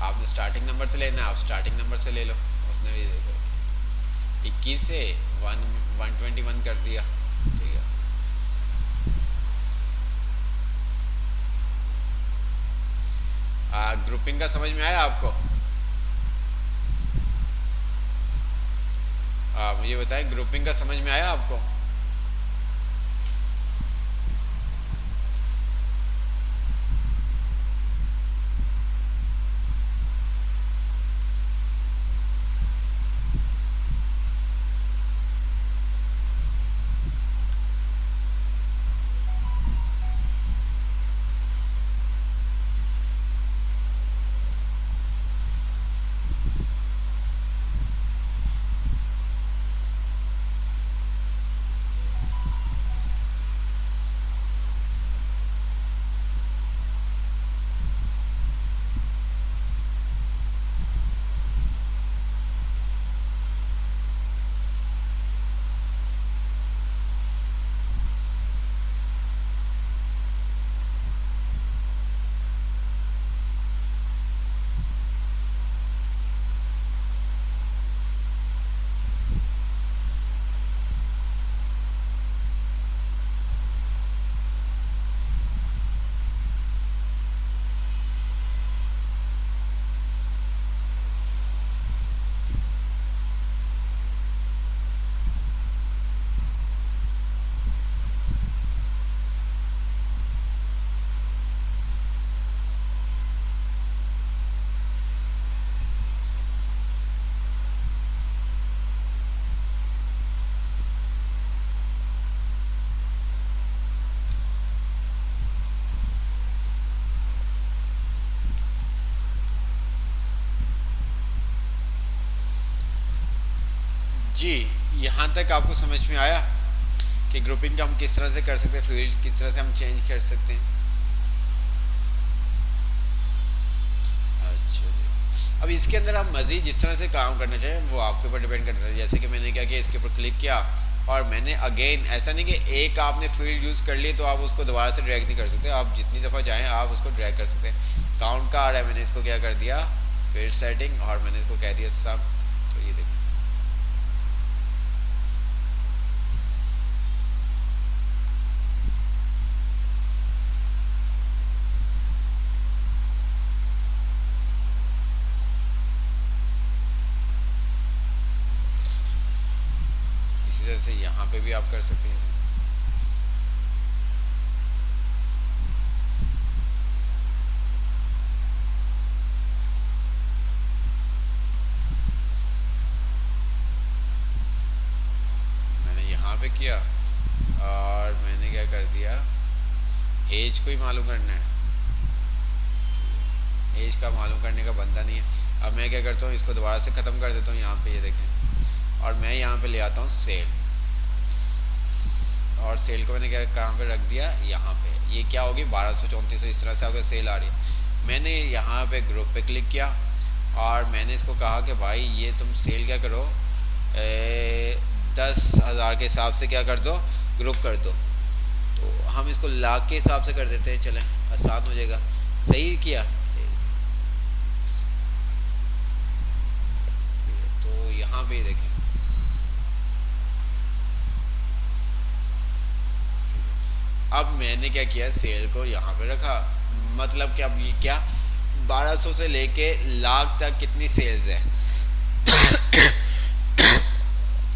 आपने स्टार्टिंग नंबर से लेना है, आप स्टार्टिंग नंबर से ले लो। उसने भी देखो 21 से 121 कर दिया, ठीक है। ग्रुपिंग का समझ में आया आपको? मुझे बताएं, ग्रुपिंग का समझ में आया आपको? जी, यहाँ तक आपको समझ में आया कि ग्रुपिंग का हम किस तरह से कर सकते हैं, फील्ड किस तरह से हम चेंज कर सकते हैं? अच्छा जी। अब इसके अंदर आप मज़ीद जिस तरह से काम करना चाहें वो आपके ऊपर डिपेंड करता है। जैसे कि मैंने क्या किया, इसके ऊपर क्लिक किया और मैंने अगेन, ऐसा नहीं कि एक आपने फील्ड यूज़ कर ली तो आप उसको दोबारा से ड्रैग नहीं कर सकते, आप जितनी दफ़ा चाहें आप उसको ड्रैग कर सकते हैं। काउंट का आ रहा है, मैंने इसको क्या कर दिया, फील्ड सेटिंग, और मैंने इसको कह दिया सम। तो ये देखिए, इसी तरह से यहाँ पे भी आप कर सकते हैं। मैंने यहाँ पे किया और मैंने क्या कर दिया, एज को ही मालूम करना है, एज का मालूम करने का बनता नहीं है। अब मैं क्या करता हूँ, इसको दोबारा से ख़त्म कर देता हूँ यहाँ पे, ये देखें, और मैं यहाँ पे ले आता हूँ सेल, और सेल को मैंने क्या कहाँ पे रख दिया, यहाँ पे। ये क्या होगी, 1234, इस तरह से आपको सेल आ रही है। मैंने यहाँ पे ग्रुप पे क्लिक किया और मैंने इसको कहा कि भाई ये तुम सेल क्या करो, 10,000 के हिसाब से क्या कर दो, ग्रुप कर दो। तो हम इसको लाख के हिसाब से कर देते हैं, चलें आसान हो जाएगा। सही किया। तो यहाँ पे देखें, अब मैंने क्या किया, सेल को यहाँ पे रखा, मतलब कि अब ये क्या, 1200 से लेके लाख तक कितनी सेल्स है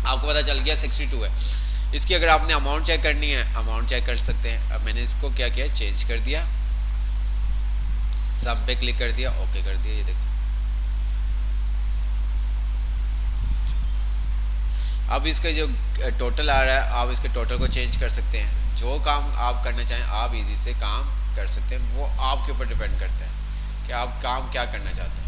आपको पता चल गया 62 है। इसकी अगर आपने अमाउंट चेक करनी है, अमाउंट चेक कर सकते हैं। अब मैंने इसको क्या किया, चेंज कर दिया, सम पे क्लिक कर दिया, ओके कर दिया। ये देखो, अब इसका जो टोटल आ रहा है, आप इसके टोटल को चेंज कर सकते हैं। जो काम आप करना चाहें आप इजी से काम कर सकते हैं, वो आपके ऊपर डिपेंड करता है कि आप काम क्या करना चाहते हैं।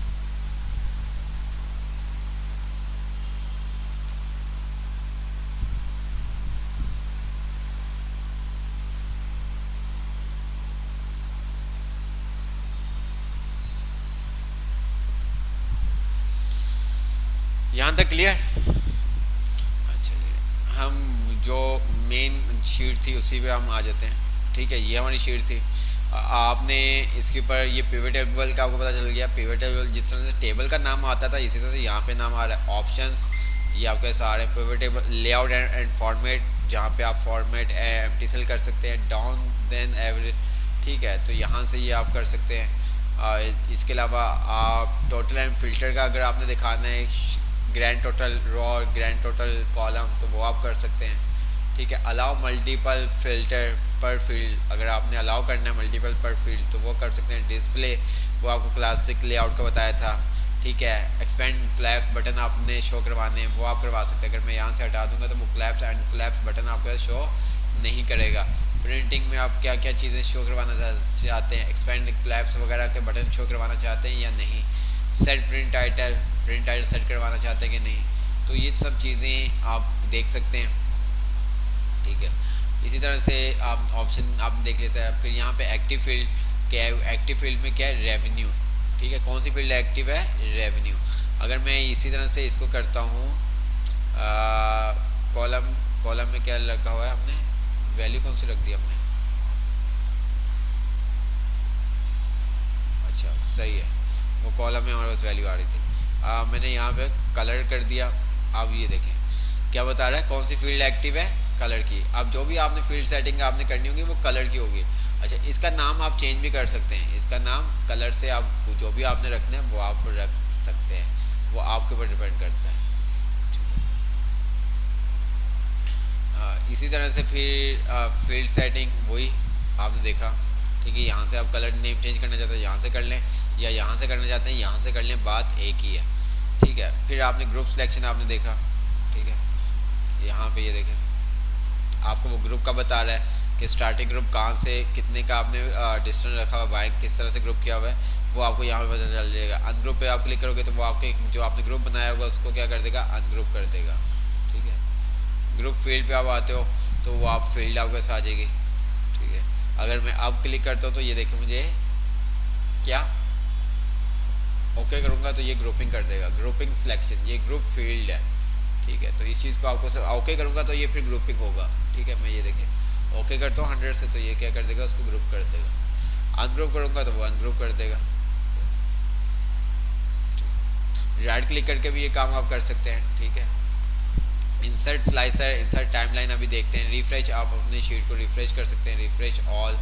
यहाँ तक क्लियर? अच्छा जी, हम जो मेन शीट थी उसी पे हम आ जाते हैं। ठीक है, ये हमारी शीट थी। आपने इसके ऊपर ये पिवट टेबल का आपको पता चल गया। पिवट टेबल जिस तरह से टेबल का नाम आता था इसी तरह से यहाँ पे नाम आ रहा है। ऑप्शंस, ये आपके सारे pivot table layout and format, जहाँ पे आप फॉर्मेट एम्प्टी सेल कर सकते हैं, डाउन देन एवरेज, ठीक है। तो यहाँ से ये आप कर सकते हैं। इसके अलावा आप टोटल एंड फिल्टर का अगर आपने दिखाना है, ग्रैंड टोटल रॉ और ग्रैंड टोटल कॉलम, तो वो आप कर सकते हैं, ठीक है। अलाउ मल्टीपल फिल्टर पर फील्ड, अगर आपने अलाउ करना है मल्टीपल पर फील्ड तो वो कर सकते हैं। डिस्प्ले वो आपको क्लासिक लेआउट का बताया था, ठीक है। एक्सपेंड क्लैप्स बटन आपने शो करवाने हैं वो आप करवा सकते हैं। अगर मैं यहाँ से हटा दूंगा तो वो क्लैप्स एंड क्लैप्स बटन आपका शो नहीं करेगा। प्रिंटिंग में आप क्या क्या चीज़ें शो करवाना चाहते हैं, एक्सपेंड क्लैप्स वगैरह के बटन शो करवाना चाहते हैं या नहीं, सेट प्रिंट टाइटल सेट करवाना चाहते हैं कि नहीं, तो ये सब चीज़ें आप देख सकते हैं, ठीक है। इसी तरह से आप ऑप्शन आप देख लेते हैं। फिर यहाँ पे एक्टिव फील्ड क्या है, एक्टिव फील्ड में क्या है, रेवेन्यू, ठीक है। कौन सी फील्ड एक्टिव है, रेवेन्यू। अगर मैं इसी तरह से इसको करता हूँ, कॉलम में क्या रखा हुआ है हमने, वैल्यू कौन सी रख दी हमने, अच्छा सही है, वो कॉलम में हमारे पास वैल्यू आ रही थी। मैंने यहाँ पे कलर कर दिया। अब ये देखें क्या बता रहा है, कौन सी फील्ड एक्टिव है, कलर की। अब जो भी आपने फील्ड सेटिंग आपने करनी होगी वो कलर की होगी। अच्छा, इसका नाम आप चेंज भी कर सकते हैं, इसका नाम कलर से आप जो भी आपने रखना है वो आप रख सकते हैं, वो आपके ऊपर डिपेंड करता है। इसी तरह से फिर फील्ड सेटिंग वही आपने देखा, ठीक है। यहाँ से आप कलर नेम चेंज करना चाहते हैं यहाँ से कर लें, या यहाँ से करना चाहते हैं यहाँ से कर लें, बात एक ही है, ठीक है। फिर आपने ग्रुप सिलेक्शन आपने देखा, ठीक है। यहाँ पे ये देखें आपको वो ग्रुप का बता रहा है कि स्टार्टिंग ग्रुप कहाँ से कितने का आपने डिस्टेंस रखा हुआ है, किस तरह से ग्रुप किया हुआ है, वो आपको यहाँ पे पता चल जाएगा। अनग्रुप पे आप क्लिक करोगे तो वो आपके जो आपने ग्रुप बनाया होगा उसको क्या कर देगा, अनग्रुप कर देगा, ठीक है। ग्रुप फील्ड पे आप आते हो तो वो आप फील्ड आपके पास आ जाएगी, ठीक है। अगर मैं अब क्लिक करता हूँ तो ये देखिए मुझे क्या ओके करूँगा तो ये ग्रुपिंग कर देगा, ग्रुपिंग सिलेक्शन, ये ग्रुप फील्ड है, ठीक है। तो इस चीज़ को आपको ओके करूँगा तो ये फिर ग्रुपिंग होगा, ठीक है। मैं ये देखें ओके करता हूँ 100 से तो ये क्या कर देगा, उसको ग्रुप कर देगा। अनग्रुप करूँगा तो वो अनग्रुप कर देगा। राइट क्लिक करके भी ये काम आप कर सकते हैं, ठीक है। इंसर्ट स्लाइसर, इंसर्ट टाइमलाइन अभी देखते हैं। रिफ्रेश, आप अपनी शीट को रिफ्रेश कर सकते हैं, रिफ्रेश ऑल,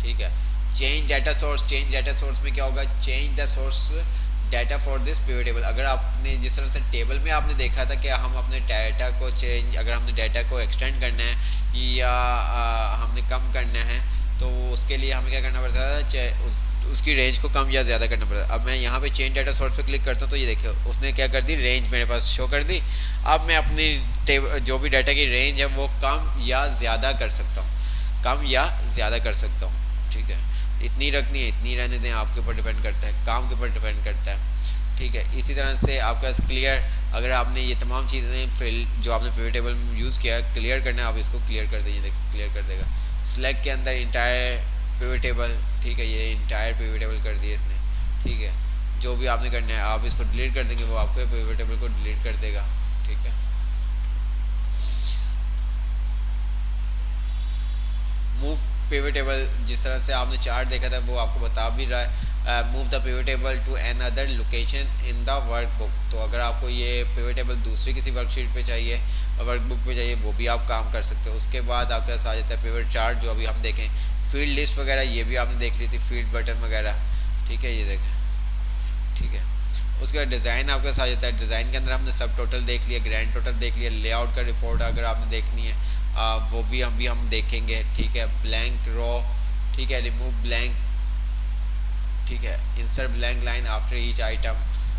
ठीक है। Change data source, change data source में क्या होगा, change the source data for this pivot table. अगर आपने जिस तरह से टेबल में आपने देखा था कि हम अपने डाटा को चेंज, अगर हमने डाटा को एक्सटेंड करना है या हमने कम करना है तो उसके लिए हमें क्या करना पड़ता था, उसकी रेंज को कम या ज़्यादा करना पड़ता है। अब मैं यहाँ पे चेंज डाटा सोर्स पे क्लिक करता हूँ तो ये देखो उसने क्या कर दी, रेंज मेरे पास शो कर दी। अब मैं अपनी जो भी डाटा की रेंज है वो कम या ज़्यादा कर सकता हूँ, कम या ज़्यादा कर सकता हूँ, ठीक है। इतनी रखनी है इतनी रहने दें, आपके ऊपर डिपेंड करता है, काम के ऊपर डिपेंड करता है, ठीक है। इसी तरह से आपके पास क्लियर, अगर आपने ये तमाम चीज़ें फील्ड जो आपने पिवट टेबल में यूज़ किया है क्लियर करना है, आप इसको क्लियर कर दीजिए, देखिए क्लियर कर देगा। सिलेक्ट के अंदर इंटायर पिवट टेबल, ठीक है, ये इंटायर पिवट टेबल कर दिया इसने, ठीक है। जो भी आपने करना है आप इसको डिलीट कर देंगे वो आपके पिवट टेबल को डिलीट कर देगा, ठीक है। मूव पिवट टेबल, जिस तरह से आपने चार्ट देखा था वो आपको बता भी रहा है, move the pivot table to another location in the workbook. तो अगर आपको ये पिवट टेबल दूसरी किसी वर्कशीट पे चाहिए, वर्कबुक पे चाहिए, वो भी आप काम कर सकते हो। उसके बाद आपके पास आ जाता है पिवट चार्ट, जो अभी हम देखें, फील्ड लिस्ट वगैरह ये भी आपने देख ली थी, फील्ड बटन वगैरह, ठीक है, ये देखें, ठीक है। उसके बाद डिज़ाइन आपके पास आ जाता है। डिज़ाइन के अंदर हमने सब टोटल देख लिया, ग्रैंड टोटल देख लिया, लेआउट का रिपोर्ट अगर आपने देखनी है वो भी हम देखेंगे, ठीक है। ब्लैंक रो, ठीक है, रिमूव ब्लैंक, ठीक है, insert blank line after each item.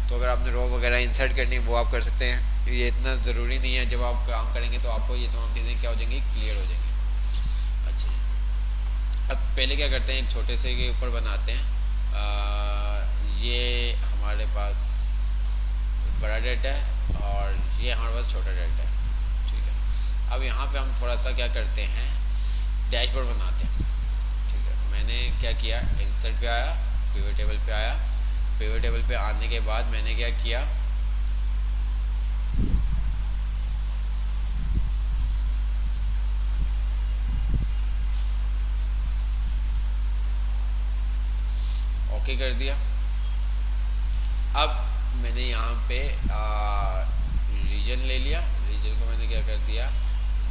तो अगर आपने रो वगैरह इंसर्ट करनी है वो आप कर सकते हैं, ये इतना ज़रूरी नहीं है। जब आप काम करेंगे तो आपको ये तमाम चीज़ें क्या हो जाएंगी, क्लियर हो जाएंगी। अच्छा, अब पहले क्या करते हैं, एक छोटे से के ऊपर बनाते हैं। ये हमारे पास बड़ा डाटा है और ये हमारे पास छोटा डाटा है, ठीक है। अब यहाँ पे हम थोड़ा सा क्या करते हैं, डैशबोर्ड बनाते हैं, ठीक है। मैंने क्या किया, इंसर्ट पे आया, पिवट टेबल पे आया, पिवट टेबल पे आने के बाद मैंने क्या किया, ओके कर दिया। अब मैंने यहाँ पे रीजन ले लिया, रीजन को मैंने क्या कर दिया,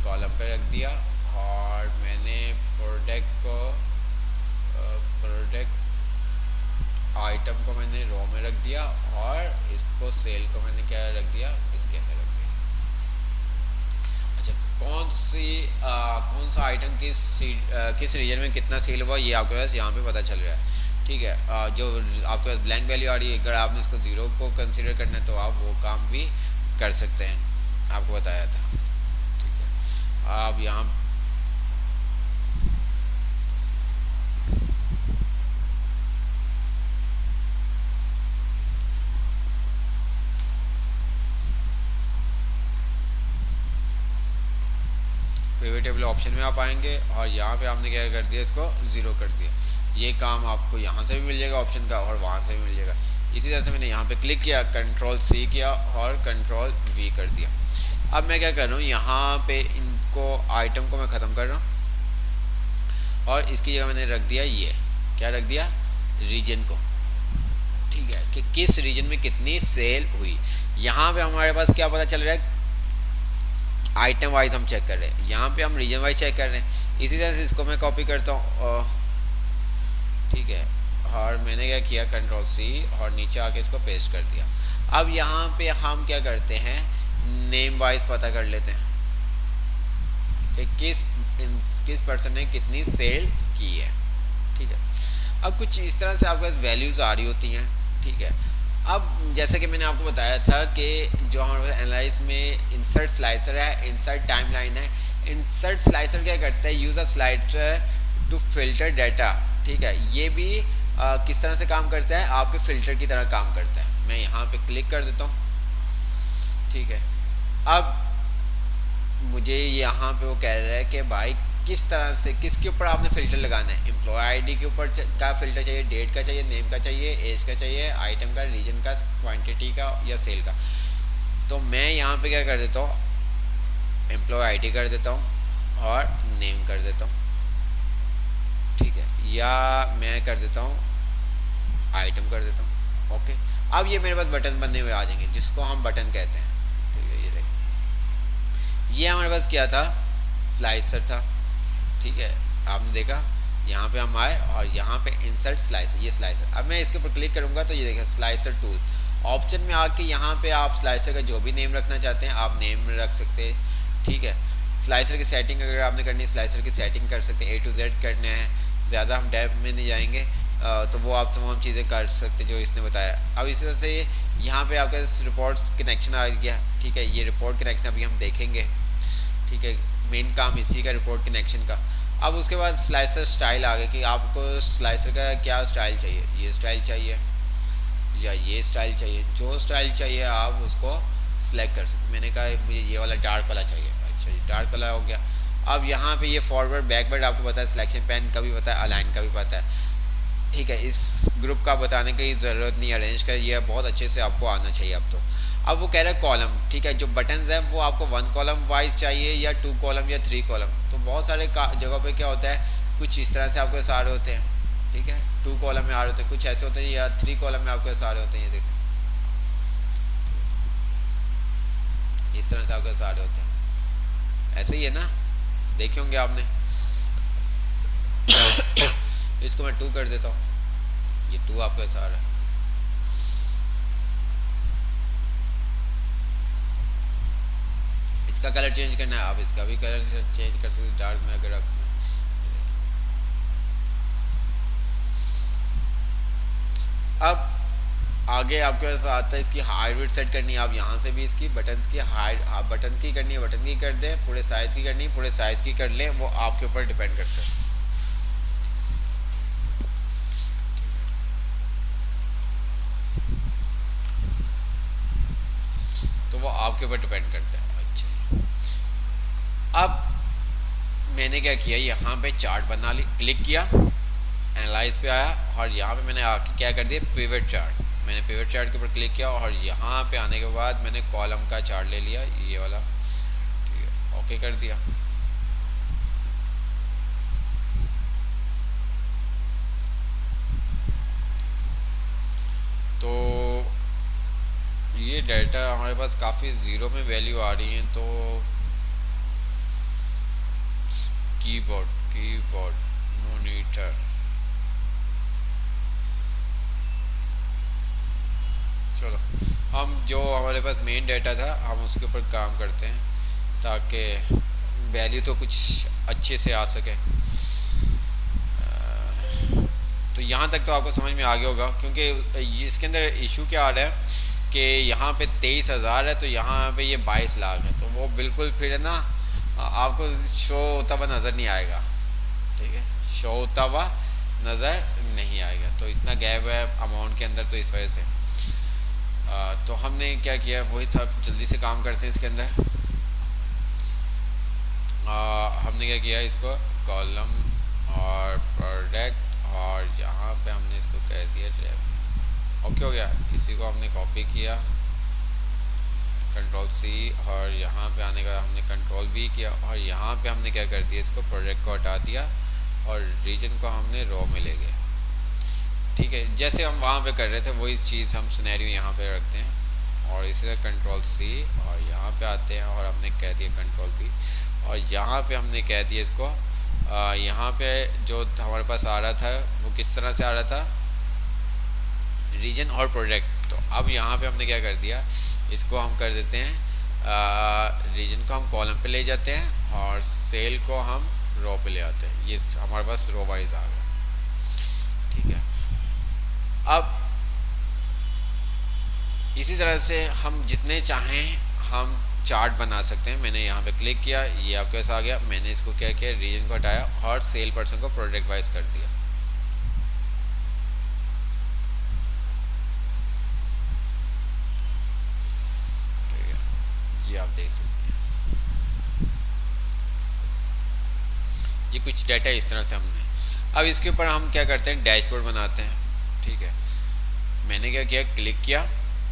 कॉलम पे रख दिया, और मैंने प्रोडक्ट को प्रोडक्ट आइटम को मैंने रो में रख दिया, और इसको सेल को मैंने क्या रख दिया, इसके अंदर रख दिया। अच्छा, कौन सा आइटम किस रीजन में कितना सेल हुआ ये आपके पास यहाँ पे पता चल रहा है। ठीक है, जो आपके पास ब्लैंक वैल्यू आ रही है, अगर आपने इसको ज़ीरो को कंसीडर करना है तो आप वो काम भी कर सकते हैं, आपको बताया था। ठीक है, आप यहाँ पिवट टेबल ऑप्शन में आप आएंगे, और यहाँ पे आपने क्या कर दिया, इसको ज़ीरो कर दिया। ये काम आपको यहाँ से भी मिल जाएगा ऑप्शन का, और वहाँ से भी मिल जाएगा। इसी तरह से मैंने यहाँ पे क्लिक किया, कंट्रोल सी किया और कंट्रोल वी कर दिया। अब मैं क्या कर रहा हूँ, यहाँ पे इनको आइटम को मैं ख़त्म कर रहा हूँ, और इसकी जगह मैंने रख दिया, ये क्या रख दिया, रीजन को। ठीक है, कि किस रीजन में कितनी सेल हुई। यहाँ पे हमारे पास क्या पता चल रहा है, आइटम वाइज हम चेक कर रहे हैं, यहाँ पे हम रीजन वाइज चेक कर रहे हैं। इसी तरह से इसको मैं कॉपी करता हूँ, ठीक है, और मैंने क्या किया, कंट्रोल सी, और नीचे आके इसको पेस्ट कर दिया। अब यहाँ पे हम क्या करते हैं, नेम वाइज पता कर लेते हैं कि किस पर्सन ने कितनी सेल की है। ठीक है, अब कुछ इस तरह से आपके पास वैल्यूज़ आ रही होती हैं। ठीक है, अब जैसा कि मैंने आपको बताया था कि जो हमारे पास एनालाइज में इंसर्ट स्लाइसर है, इंसर्ट टाइमलाइन है। इंसर्ट स्लाइसर क्या करता है, use a slider to filter data. ठीक है, ये भी किस तरह से काम करता है, आपके फिल्टर की तरह काम करता है। मैं यहाँ पे क्लिक कर देता हूँ। ठीक है, अब मुझे यहाँ पे वो कह रहा है कि भाई किस तरह से, किसके ऊपर आपने फ़िल्टर लगाना है। एम्प्लॉय आईडी के ऊपर का फ़िल्टर चाहिए, डेट का चाहिए, नेम का चाहिए, एज का चाहिए, आइटम का, रीजन का, क्वांटिटी का या सेल का। तो मैं यहाँ पे क्या कर देता हूँ, एम्प्लॉय आईडी कर देता हूँ और नेम कर देता हूँ। ठीक है, या मैं कर देता हूँ आइटम कर देता हूँ। ओके, अब ये मेरे पास बटन बनने हुए आ जाएंगे, जिसको हम बटन कहते हैं। ठीक है, ये देखिए, ये हमारे पास क्या था, स्लाइसर था। ठीक है, आपने देखा, यहाँ पे हम आए और यहाँ पे इंसर्ट स्लाइसर, ये स्लाइसर। अब मैं इसके ऊपर क्लिक करूँगा तो ये देखिए स्लाइसर टूल ऑप्शन में आके यहाँ पे आप स्लाइसर का जो भी नेम रखना चाहते हैं आप नेम रख सकते हैं। ठीक है, स्लाइसर की सेटिंग अगर आपने करनी है, स्लाइसर की सेटिंग कर सकते हैं, A to Z करना है। ज़्यादा हम डेप्थ में नहीं जाएंगे, तो वो आप तमाम चीज़ें कर सकते जो इसने बताया। अब इसी तरह से यहाँ पे आपका रिपोर्ट्स कनेक्शन आ गया। ठीक है, ये रिपोर्ट कनेक्शन अभी हम देखेंगे। ठीक है, मेन काम इसी का रिपोर्ट कनेक्शन का। अब उसके बाद स्लाइसर स्टाइल आ गया कि आपको स्लाइसर का क्या स्टाइल चाहिए, ये स्टाइल चाहिए या ये स्टाइल चाहिए। जो स्टाइल चाहिए आप उसको सिलेक्ट कर सकते। मैंने कहा मुझे ये वाला डार्क वाला चाहिए, अच्छा जी डार्क वाला हो गया। अब यहाँ पे ये फॉरवर्ड बैकवर्ड आपको पता है, सिलेक्शन पैन का भी पता है, अलाइन का भी पता है। ठीक है, इस ग्रुप का बताने की ज़रूरत नहीं, अरेंज कर, ये बहुत अच्छे से आपको आना चाहिए अब तो। अब वो कह रहा है कॉलम। ठीक है, जो बटन्स हैं वो आपको 1 कॉलम वाइज चाहिए या 2 कॉलम या 3 कॉलम। तो बहुत सारे जगहों पे क्या होता है, कुछ इस तरह से आपके सारे होते हैं। ठीक है, 2 कॉलम में आ रहे होते हैं, कुछ ऐसे होते हैं, या 3 कॉलम में आपके सारे होते हैं। ये देखें, इस तरह से आपके सारे होते हैं। ऐसे ही है ना, देखे होंगे आपने। इसको मैं 2 कर देता हूँ, ये 2 आपका सारा है। इसका कलर चेंज करना है, आप इसका भी कलर चेंज कर सकते, डार्क में अगर रखना है। अब आगे आपके पास आता है इसकी हाइट वेट सेट करनी है। आप यहाँ से भी इसकी बटन्स की हाइट, आप बटन की करनी है बटन की कर दें, पूरे साइज़ की करनी है पूरे साइज़ की कर लें, वो आपके ऊपर डिपेंड करता है। तो वो आपके ऊपर डिपेंड करता है। अब मैंने क्या किया, यहाँ पे चार्ट बना ली, क्लिक किया, एनालाइज पे आया और यहाँ पे मैंने आके क्या कर दिया, पिवट चार्ट। मैंने पिवट चार्ट के ऊपर क्लिक किया और यहाँ पे आने के बाद मैंने कॉलम का चार्ट ले लिया, ये वाला। ठीक है, ओके कर दिया। तो ये डाटा हमारे पास काफ़ी ज़ीरो में वैल्यू आ रही हैं, तो कीबोर्ड कीबोर्ड मॉनिटर, चलो हम जो हमारे पास मेन डाटा था हम उसके ऊपर काम करते हैं ताकि वैल्यू तो कुछ अच्छे से आ सके। तो यहाँ तक तो आपको समझ में आ गया होगा, क्योंकि इसके अंदर इशू क्या आ रहा है कि यहाँ पे 23,000 है तो यहाँ पे ये 22 लाख है, तो वो बिल्कुल फिर है ना आपको शो होता हुआ नज़र नहीं आएगा। ठीक है, शो होता हुआ नज़र नहीं आएगा, तो इतना गैप है अमाउंट के अंदर, तो इस वजह से तो हमने क्या किया, वही सब जल्दी से काम करते हैं इसके अंदर। हमने क्या किया, इसको कॉलम और प्रोडक्ट, और यहाँ पे हमने इसको कह दिया रेवेन्यू। ओके हो गया, इसी को हमने कॉपी किया, कंट्रोल सी, और यहाँ पे आने का हमने कंट्रोल वी किया, और यहाँ पे हमने क्या कर दिया, इसको प्रोडक्ट को हटा दिया और रीजन को हमने रो में ले गए। ठीक है, जैसे हम वहाँ पे कर रहे थे वही चीज़ हम सिनेरियो यहाँ पे रखते हैं, और इसी तरह कंट्रोल सी, और यहाँ पे आते हैं और हमने कह दिया कंट्रोल बी, और यहाँ पे हमने कह दिया इसको यहाँ पे जो हमारे पास आ रहा था वो किस तरह से आ रहा था, रीजन और प्रोडक्ट। तो अब यहाँ पे हमने क्या कर दिया, इसको हम कर देते हैं रीजन को हम कॉलम पे ले जाते हैं और सेल को हम रो पे ले आते हैं, ये हमारे पास रो वाइज आ गया। ठीक है, अब इसी तरह से हम जितने चाहें हम चार्ट बना सकते हैं। मैंने यहाँ पे क्लिक किया, ये आपके पास आ गया, मैंने इसको क्या किया, रीजन को हटाया और सेल पर्सन को प्रोडक्ट वाइज कर दिया। ठीक है जी, आप देख सकते हैं ये कुछ डाटा इस तरह से हमने। अब इसके ऊपर हम क्या करते हैं, डैशबोर्ड बनाते हैं। ठीक है, मैंने क्या किया, क्लिक किया,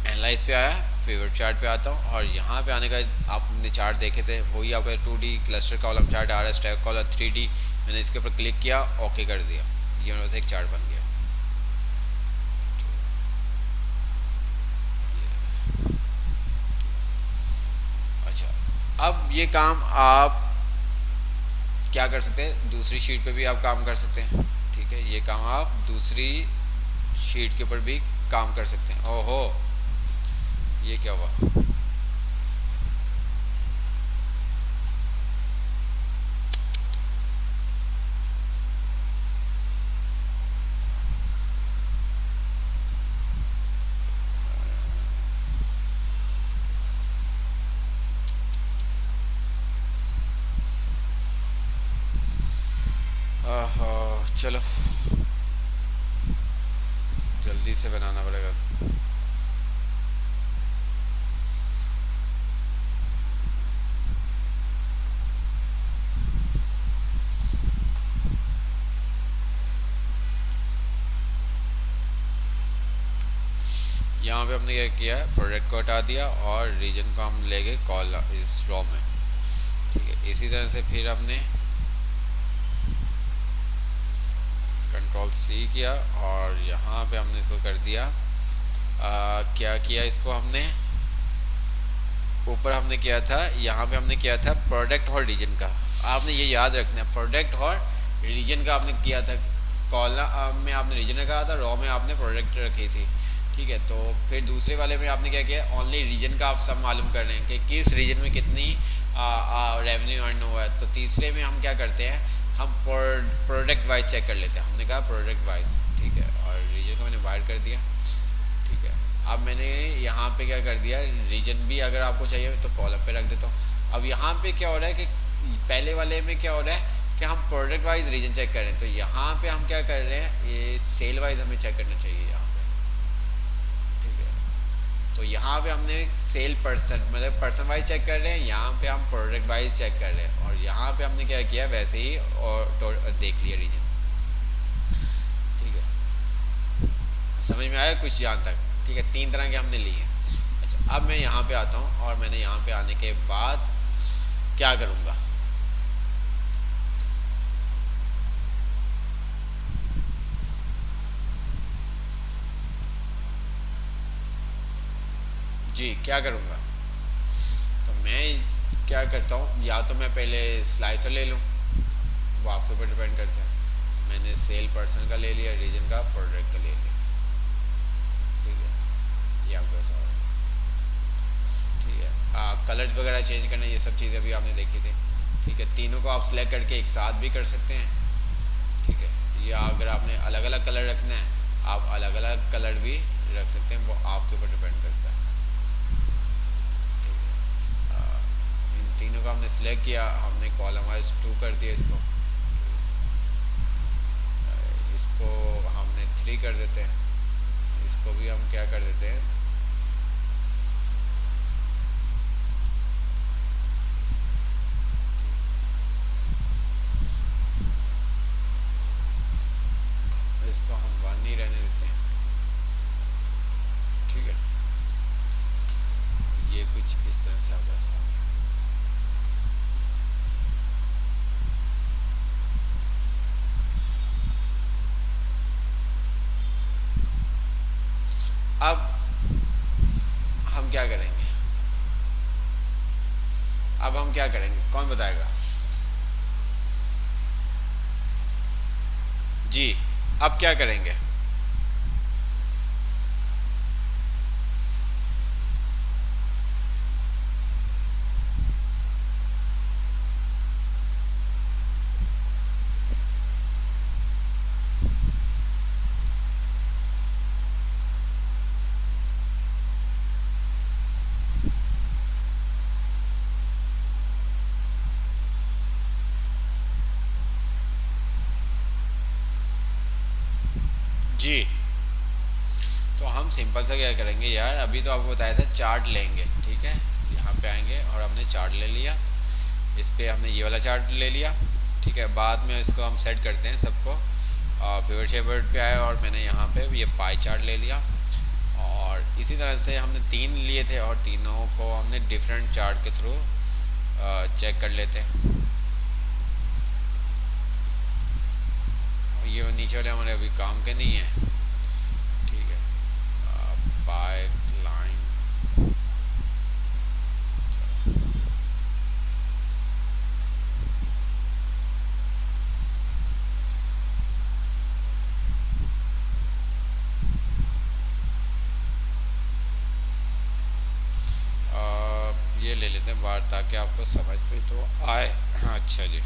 एनालाइज पे आया, फेवरेट चार्ट पे आता हूँ, और यहाँ पे आने का आपने चार्ट देखे थे वही आपका 2D क्लस्टर कॉलम चार्ट आ रहा है, स्टैक कॉलम 3D। मैंने इसके ऊपर क्लिक किया, ओके कर दिया, ये मेरे पास एक चार्ट बन गया। अच्छा, अब ये काम आप क्या कर सकते हैं, दूसरी शीट पे भी आप काम कर सकते हैं। ठीक है, ये काम आप दूसरी शीट के ऊपर भी काम कर सकते हैं। ओहो, ये क्या हुआ, चलो जल्दी से बनाना पड़ेगा। यहाँ पे हमने क्या किया, प्रोडक्ट को हटा दिया और रीजन को हम ले गए कॉलम इस रो में। ठीक है, इसी तरह से फिर हमने कंट्रोल सी किया और यहाँ पे हमने इसको कर दिया क्या किया, इसको हमने ऊपर हमने किया था, यहाँ पे हमने किया था प्रोडक्ट और रीजन का। आपने ये याद रखना है, प्रोडक्ट और रीजन का आपने किया था, कॉलम में आपने रीजन रखा था, रो में आपने प्रोडक्ट रखी थी। ठीक है, तो फिर दूसरे वाले में आपने क्या किया, ओनली रीजन का आप सब मालूम कर रहे हैं कि किस रीजन में कितनी रेवेन्यू अर्न हुआ है। तो तीसरे में हम क्या करते हैं, हम प्रोडक्ट वाइज चेक कर लेते हैं। हमने कहा प्रोडक्ट वाइज, ठीक है, और रीजन को मैंने वाइड कर दिया। ठीक है, अब मैंने यहाँ पे क्या कर दिया, रीजन भी अगर आपको चाहिए तो कॉलम पे रख देता हूँ। अब यहाँ पे क्या हो रहा है कि पहले वाले में क्या हो रहा है कि हम प्रोडक्ट वाइज रीजन चेक कर रहे हैं, तो यहाँ पे हम क्या कर रहे हैं, ये सेल वाइज हमें चेक करना चाहिए यहाँ पे। ठीक है, तो यहाँ पे हमने सेल पर्सन मतलब पर्सन वाइज चेक कर रहे हैं, यहाँ पे हम प्रोडक्ट वाइज चेक कर रहे हैं, और यहाँ पे हमने क्या किया वैसे ही और देख लिया रीजन। ठीक है, समझ में आया कुछ यहाँ तक। ठीक है, 3 तरह के हमने लिए। अच्छा, अब मैं यहाँ पे आता हूँ और मैंने यहाँ पे आने के बाद क्या करूँगा, जी क्या करूँगा, तो मैं क्या करता हूँ, या तो मैं पहले स्लाइसर ले लूँ, वो आपके ऊपर डिपेंड करता है। मैंने सेल पर्सन का ले लिया, रीजन का, प्रोडक्ट का ले लिया, ठीक है, ये आपका ऐसा हो रहा है, ठीक है। कलर्स वगैरह चेंज करना, ये सब चीज़ें भी आपने देखी थी, ठीक है। तीनों को आप सेलेक्ट करके एक साथ भी कर सकते हैं, ठीक है, या अगर आपने अलग अलग कलर रखना है आप अलग अलग कलर भी रख सकते हैं, वो आपके ऊपर डिपेंड करता है, ठीक है। इन तीनों को हमने सेलेक्ट किया, हमने कॉलम वाइज 2 कर दिया इसको, इसको हमने 3 कर देते हैं, इसको भी हम क्या कर देते हैं, इसको हम 1 ही रहने देते हैं, ठीक है। ये कुछ इस तरह से आपका सा अब हम क्या करेंगे, अब हम क्या करेंगे, कौन बताएगा? जी अब क्या करेंगे? जी तो हम सिंपल सा क्या करेंगे यार, अभी तो आपको बताया था चार्ट लेंगे, ठीक है, यहाँ पे आएंगे और हमने चार्ट ले लिया, इस पे हमने ये वाला चार्ट ले लिया, ठीक है। बाद में इसको हम सेट करते हैं सबको, फेवरेट शेवरेट पे आए और मैंने यहाँ पे ये पाई चार्ट ले लिया, और इसी तरह से हमने 3 लिए थे और तीनों को हमने डिफरेंट चार्ट के थ्रू चेक कर लेते हैं। ये नीचे वाले हमारे अभी काम के नहीं है, ठीक है। पाइप लाइन, ये ले लेते हैं बाहर ताकि आपको समझ पे तो आए। अच्छा जी,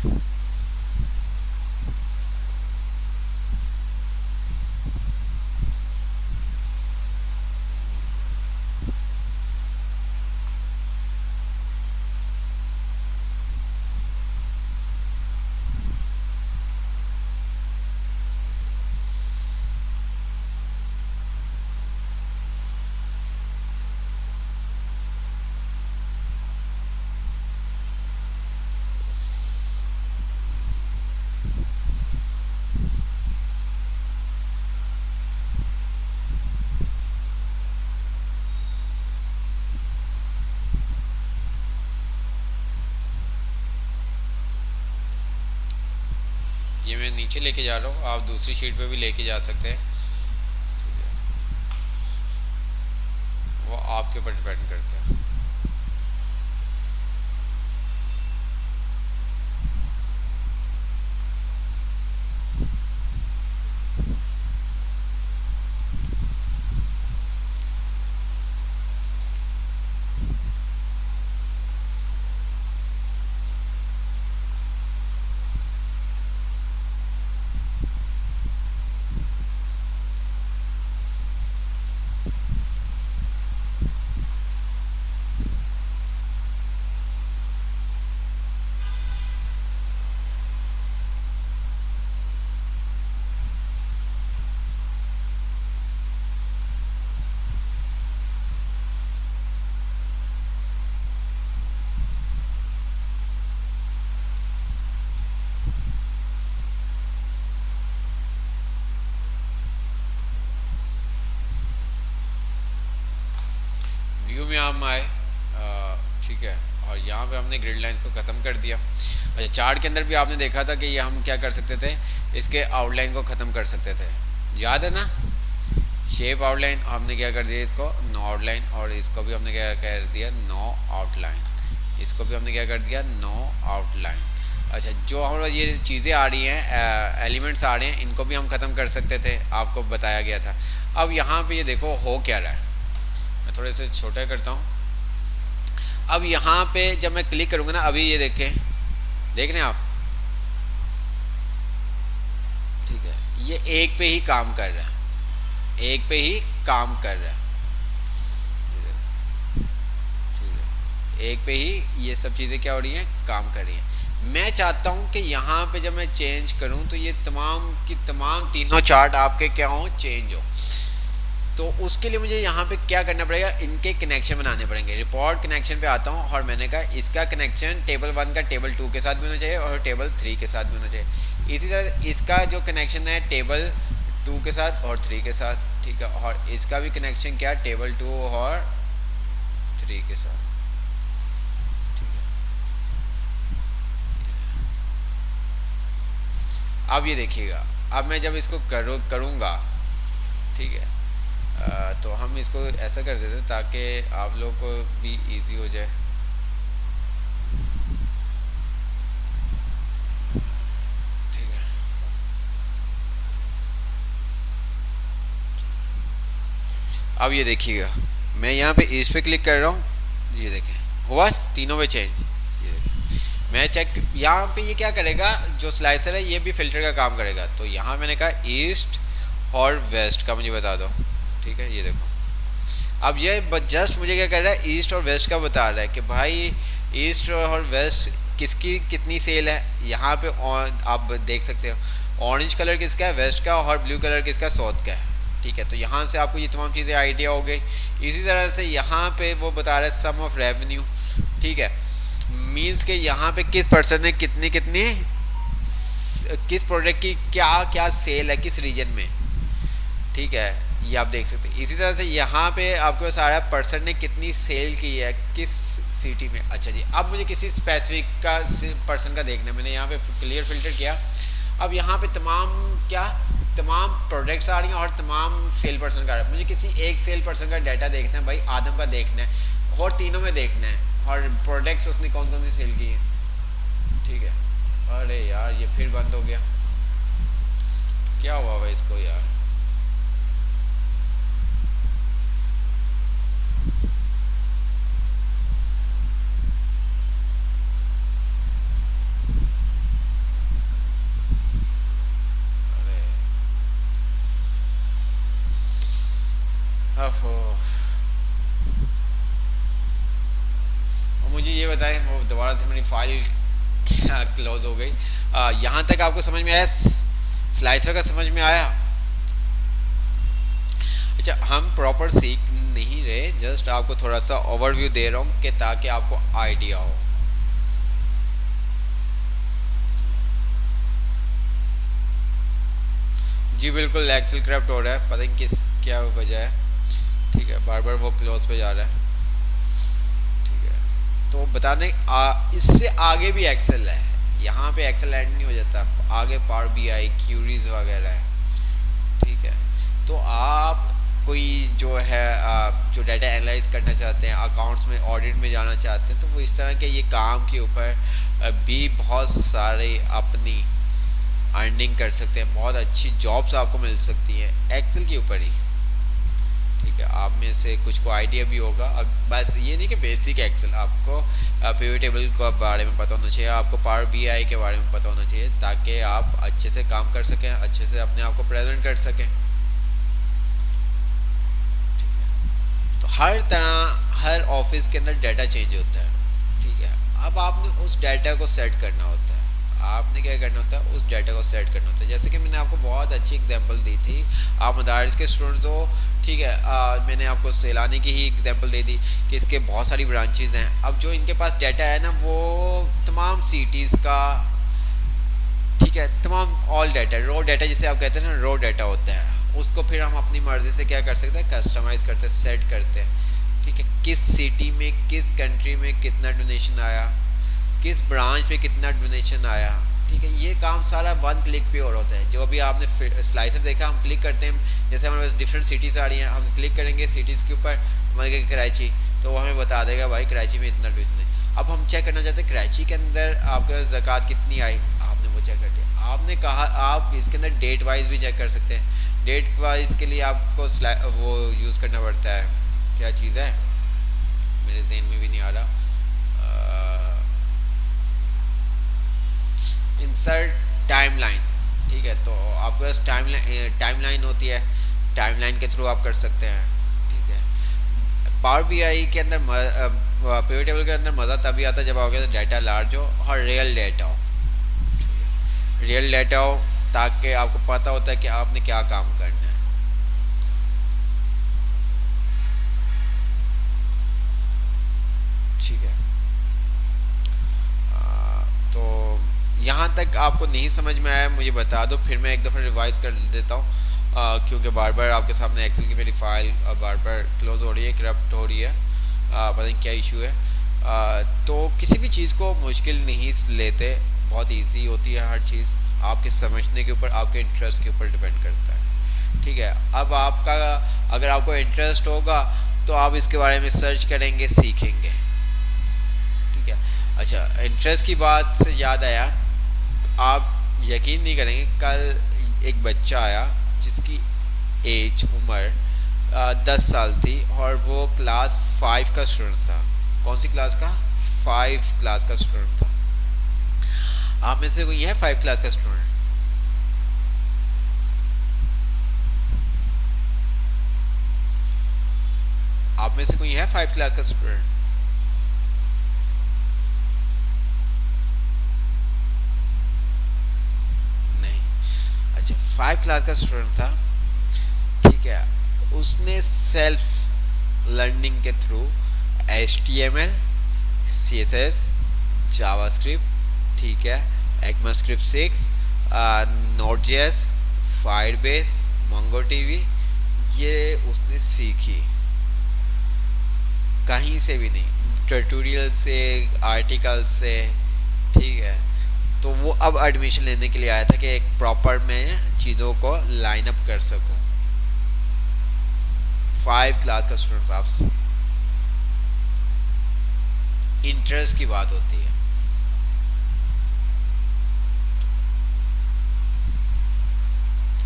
ये मैं नीचे लेके जा रहा हूँ, आप दूसरी शीट पे भी लेके जा सकते हैं, वो आपके ऊपर डिपेंड करता है। व्यू में हम आए, ठीक है, और यहाँ पे हमने ग्रिड लाइन को ख़त्म कर दिया। अच्छा, चार्ट के अंदर भी आपने देखा था कि ये हम क्या कर सकते थे, इसके आउटलाइन को ख़त्म कर सकते थे, याद है ना? शेप आउटलाइन हमने क्या कर दिया, इसको नो आउटलाइन, और इसको भी हमने क्या कर दिया, नो आउटलाइन। इसको भी हमने क्या कर दिया, नो आउटलाइन। अच्छा, जो हमारा ये चीज़ें आ रही हैं, एलिमेंट्स आ रहे हैं, इनको भी हम ख़त्म कर सकते थे, आपको बताया गया था। अब यहाँ पे ये देखो हो क्या रहा है, मैं थोड़े से छोटा करता हूँ। अब यहाँ पे जब मैं क्लिक करूँगा ना, अभी ये देखें, देख रहे हैं आप, ठीक है, ये एक पे ही काम कर रहा है, एक पे ही काम कर रहा है, ठीक है, एक पे ही ये सब चीज़ें क्या हो रही हैं, काम कर रही हैं। मैं चाहता हूं कि यहाँ पे जब मैं चेंज करूं तो ये तमाम की तमाम तीनों चार्ट आपके क्या हो, चेंज हो। तो उसके लिए मुझे यहाँ पे क्या करना पड़ेगा, इनके कनेक्शन बनाने पड़ेंगे। रिपोर्ट कनेक्शन पे आता हूँ और मैंने कहा इसका कनेक्शन टेबल 1 का टेबल 2 के साथ भी होना चाहिए और टेबल 3 के साथ भी होना चाहिए। इसी तरह इसका जो कनेक्शन है टेबल 2 के साथ और 3 के साथ, ठीक है, और इसका भी कनेक्शन क्या, टेबल 2 और 3 के साथ। अब ये देखिएगा, अब मैं जब इसको करूँगा, ठीक है, तो हम इसको ऐसा कर देते ताकि आप लोग को भी इजी हो जाए। ठीक है, अब ये देखिएगा, मैं यहाँ पे इस पे क्लिक कर रहा हूँ, ये देखें हुआ तीनों पे चेंज। ये देखें, मैं चेक यहाँ पे ये क्या करेगा, जो स्लाइसर है ये भी फिल्टर का काम करेगा। तो यहाँ मैंने कहा ईस्ट और वेस्ट का मुझे बता दो, ठीक है, ये देखो अब ये जस्ट मुझे क्या कर रहा है, ईस्ट और वेस्ट का बता रहा है कि भाई ईस्ट और वेस्ट किसकी कितनी सेल है। यहाँ पे आप देख सकते हो ऑरेंज कलर किसका है, वेस्ट का, और ब्लू कलर किसका, साउथ का है, ठीक है। तो यहाँ से आपको ये तमाम चीज़ें आइडिया हो गई। इसी तरह से यहाँ पे वो बता रहा है सम ऑफ रेवेन्यू, ठीक है, मीन्स के यहाँ पे किस पर्सन ने कितनी कितनी किस प्रोडक्ट की क्या क्या सेल है किस रीजन में, ठीक है, ये आप देख सकते हैं। इसी तरह से यहाँ पे आपके पास आ रहा है पर्सन ने कितनी सेल की है किस सिटी में। अच्छा जी, अब मुझे किसी स्पेसिफिक का पर्सन का देखना है, मैंने यहाँ पे क्लियर फिल्टर किया। अब यहाँ पे तमाम प्रोडक्ट्स आ रही हैं और तमाम सेल पर्सन का आ रहा है। मुझे किसी एक सेल पर्सन का डाटा देखना है, भाई आदम का देखना है और तीनों में देखना है, और प्रोडक्ट्स उसने कौन कौन सी सेल की है, ठीक है। अरे यार ये फिर बंद हो गया, क्या हुआ भाई इसको यार, मुझे ये बताएं, वो दोबारा से मेरी फाइल क्लोज हो गई। यहाँ तक आपको समझ में आया, स्लाइसर का समझ में आया। अच्छा, हम प्रॉपर सीख नहीं रहे, जस्ट आपको थोड़ा सा ओवरव्यू दे रहा हूँ कि ताकि आपको आइडिया हो। जी बिल्कुल, एक्सेल करप्ट हो रहा है, पता नहीं किस क्या वजह है, ठीक है, बार बार वो क्लोज पे जा रहा है, ठीक है। तो बताने इससे आगे भी एक्सेल है, यहाँ पे एक्सेल एंड नहीं हो जाता, आगे पावर बीआई क्यूरीज वगैरह है, ठीक है। तो आप कोई जो है जो डाटा एनालाइज करना चाहते हैं, अकाउंट्स में ऑडिट में जाना चाहते हैं, तो वो इस तरह के ये काम के ऊपर भी बहुत सारे अपनी अर्निंग कर सकते हैं, बहुत अच्छी जॉब्स आपको मिल सकती हैं एक्सेल के ऊपर ही, ठीक है। आप में से कुछ को आइडिया भी होगा। अब बस ये नहीं कि बेसिक एक्सेल, आपको पिवट टेबल के बारे में पता होना चाहिए, आपको पावर बीआई के बारे में पता होना चाहिए, ताकि आप अच्छे से काम कर सकें, अच्छे से अपने आप को प्रेजेंट कर सकें, ठीक है। तो हर तरह हर ऑफिस के अंदर डाटा चेंज होता है, ठीक है। अब आपने उस डाटा को सेट करना होता है, आपने क्या करना होता है, उस डाटा को सेट करना होता है। जैसे कि मैंने आपको बहुत अच्छी एग्जांपल दी थी, आप मदारिस के स्टूडेंट्स हो, ठीक है, मैंने आपको सैलानी की ही एग्जांपल दे दी कि इसके बहुत सारी ब्रांचेज हैं। अब जो इनके पास डाटा है ना, वो तमाम सिटीज़ का, ठीक है, तमाम ऑल डाटा, रो डाटा जिसे आप कहते हैं ना, रो डाटा होता है, उसको फिर हम अपनी मर्ज़ी से क्या कर सकते हैं, कस्टमाइज़ करते हैं, सेट करते हैं, ठीक है। किस सिटी में किस कंट्री में कितना डोनेशन आया, किस ब्रांच पे कितना डोनेशन आया, ठीक है, ये काम सारा वन क्लिक पे और होता है। जो अभी आपने स्लाइसर देखा, हम क्लिक करते हैं, जैसे हमारे पास डिफरेंट सिटीज़ आ रही हैं, हम क्लिक करेंगे सिटीज़ के ऊपर, हमारे कराची, तो वो हमें बता देगा भाई कराची में इतना डिवीजन है। अब हम चेक करना चाहते हैं कराची के अंदर आपके ज़कात कितनी आई, आपने वो चेक कर दिया। आपने कहा आप इसके अंदर डेट वाइज भी चेक कर सकते हैं। डेट वाइज के लिए आपको वो यूज़ करना पड़ता है, क्या चीज़ है मेरे जहन में भी नहीं आ रहा, इंसर्ट टाइमलाइन। ठीक है, तो आपके पास टाइमलाइन होती है, टाइमलाइन के थ्रू आप कर सकते हैं। ठीक है, पावर बीआई के अंदर पिवट टेबल के अंदर मज़ा तभी आता है जब आपके डाटा लार्ज हो और रियल डाटा हो। रियल डाटा हो ताकि आपको पता होता है कि आपने क्या काम करना है। ठीक है, तो यहाँ तक आपको नहीं समझ में आया मुझे बता दो, फिर मैं एक दफ़ा रिवाइज कर देता हूँ, क्योंकि बार बार आपके सामने एक्सेल की मेरी फाइल बार बार क्लोज हो रही है, करप्ट हो रही है, पता नहीं क्या इशू है। तो किसी भी चीज़ को मुश्किल नहीं लेते, बहुत इजी होती है हर चीज़, आपके समझने के ऊपर, आपके इंटरेस्ट के ऊपर डिपेंड करता है। ठीक है, अब आपका अगर आपको इंटरेस्ट होगा तो आप इसके बारे में सर्च करेंगे, सीखेंगे। ठीक है, अच्छा, इंटरेस्ट की बात से याद आया, आप यकीन नहीं करेंगे, कल एक बच्चा आया जिसकी एज उम्र 10 साल थी और वो क्लास 5 का स्टूडेंट था। कौन सी क्लास का? 5 क्लास का स्टूडेंट था। आप में से कोई है 5 क्लास का स्टूडेंट? आप में से कोई है 5 क्लास का स्टूडेंट? नहीं। अच्छा, 5 क्लास का स्टूडेंट था। ठीक है, उसने सेल्फ लर्निंग के थ्रू HTML, CSS, जावास्क्रिप्ट, ठीक है, ECMAScript 6, Node.js, Firebase, MongoDB, ये उसने सीखी, कहीं से भी नहीं, ट्यूटोरियल से, आर्टिकल से। ठीक है, तो वो अब एडमिशन लेने के लिए आया था कि एक प्रॉपर मैं चीज़ों को लाइन अप कर सकूं। 5 क्लास का स्टूडेंट्स, आप इंटरेस्ट की बात होती है।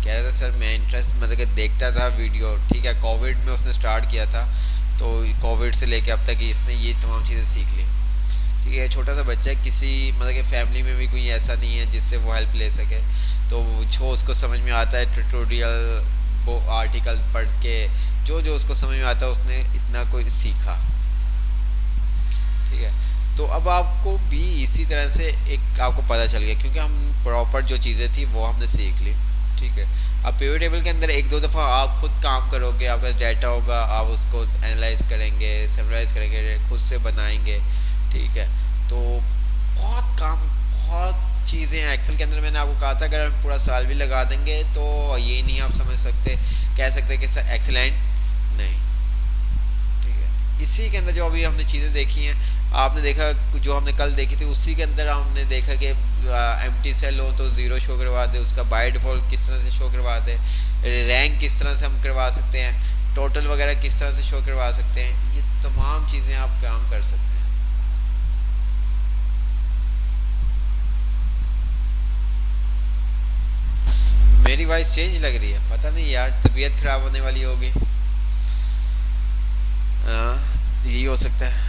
कह रहा था सर मैं इंटरेस्ट मतलब कि देखता था वीडियो। ठीक है, कोविड में उसने स्टार्ट किया था, तो कोविड से लेके अब तक इसने ये तमाम चीज़ें सीख ली। ठीक है, छोटा सा बच्चा है, किसी मतलब कि फैमिली में भी कोई ऐसा नहीं है जिससे वो हेल्प ले सके, तो जो उसको समझ में आता है ट्यूटोरियल, वो आर्टिकल पढ़ के जो जो उसको समझ में आता है उसने इतना कोई सीखा। ठीक है, तो अब आपको भी इसी तरह से एक आपको पता चल गया, क्योंकि हम प्रॉपर जो चीज़ें थी वो हमने सीख ली। ठीक है, अब पिवट टेबल के अंदर एक दो दफ़ा आप खुद काम करोगे, आपका डाटा होगा, आप उसको एनालाइज करेंगे, समराइज करेंगे, खुद से बनाएंगे। ठीक है, तो बहुत काम, बहुत चीज़ें हैं एक्सेल के अंदर। मैंने आपको कहा था अगर हम पूरा साल भी लगा देंगे तो ये नहीं आप समझ सकते, कह सकते कि सर एक्सेलेंट नहीं। ठीक है, इसी के अंदर जो अभी हमने चीज़ें देखी हैं, आपने देखा जो हमने कल देखी थी, उसी के अंदर हमने देखा कि एम्प्टी सेल हो तो 0 शो करवा दे, उसका बाय डिफ़ॉल्ट किस तरह से शो करवा दे, रैंक किस तरह से हम करवा सकते हैं, टोटल वगैरह किस तरह से शो करवा सकते हैं, ये तमाम चीज़ें आप काम कर सकते हैं। मेरी वॉइस चेंज लग रही है, पता नहीं यार, तबीयत खराब होने वाली होगी, यही हो सकता है।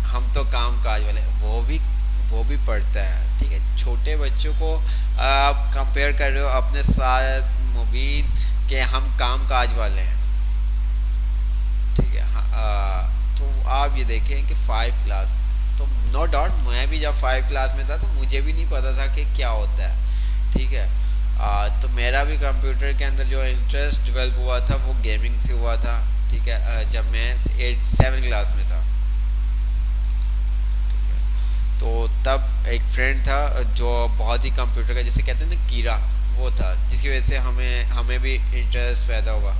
हम तो काम काज वाले, वो भी पढ़ता है। ठीक है, छोटे बच्चों को आप कंपेयर कर रहे हो अपने साथ मुबीन के हम काम काज वाले हैं। ठीक है, तो आप ये देखें कि 5 क्लास, तो नो डाउट मैं भी जब 5 क्लास में था तो मुझे भी नहीं पता था कि क्या होता है। ठीक है, तो मेरा भी कंप्यूटर के अंदर जो इंटरेस्ट डेवलप हुआ था वो गेमिंग से हुआ था। ठीक है, जब मैं 7 क्लास में था। ठीक है, तो तब एक फ्रेंड था जो बहुत ही कंप्यूटर का, जैसे कहते हैं ना कीड़ा, वो था जिसकी वजह से हमें हमें भी इंटरेस्ट पैदा हुआ।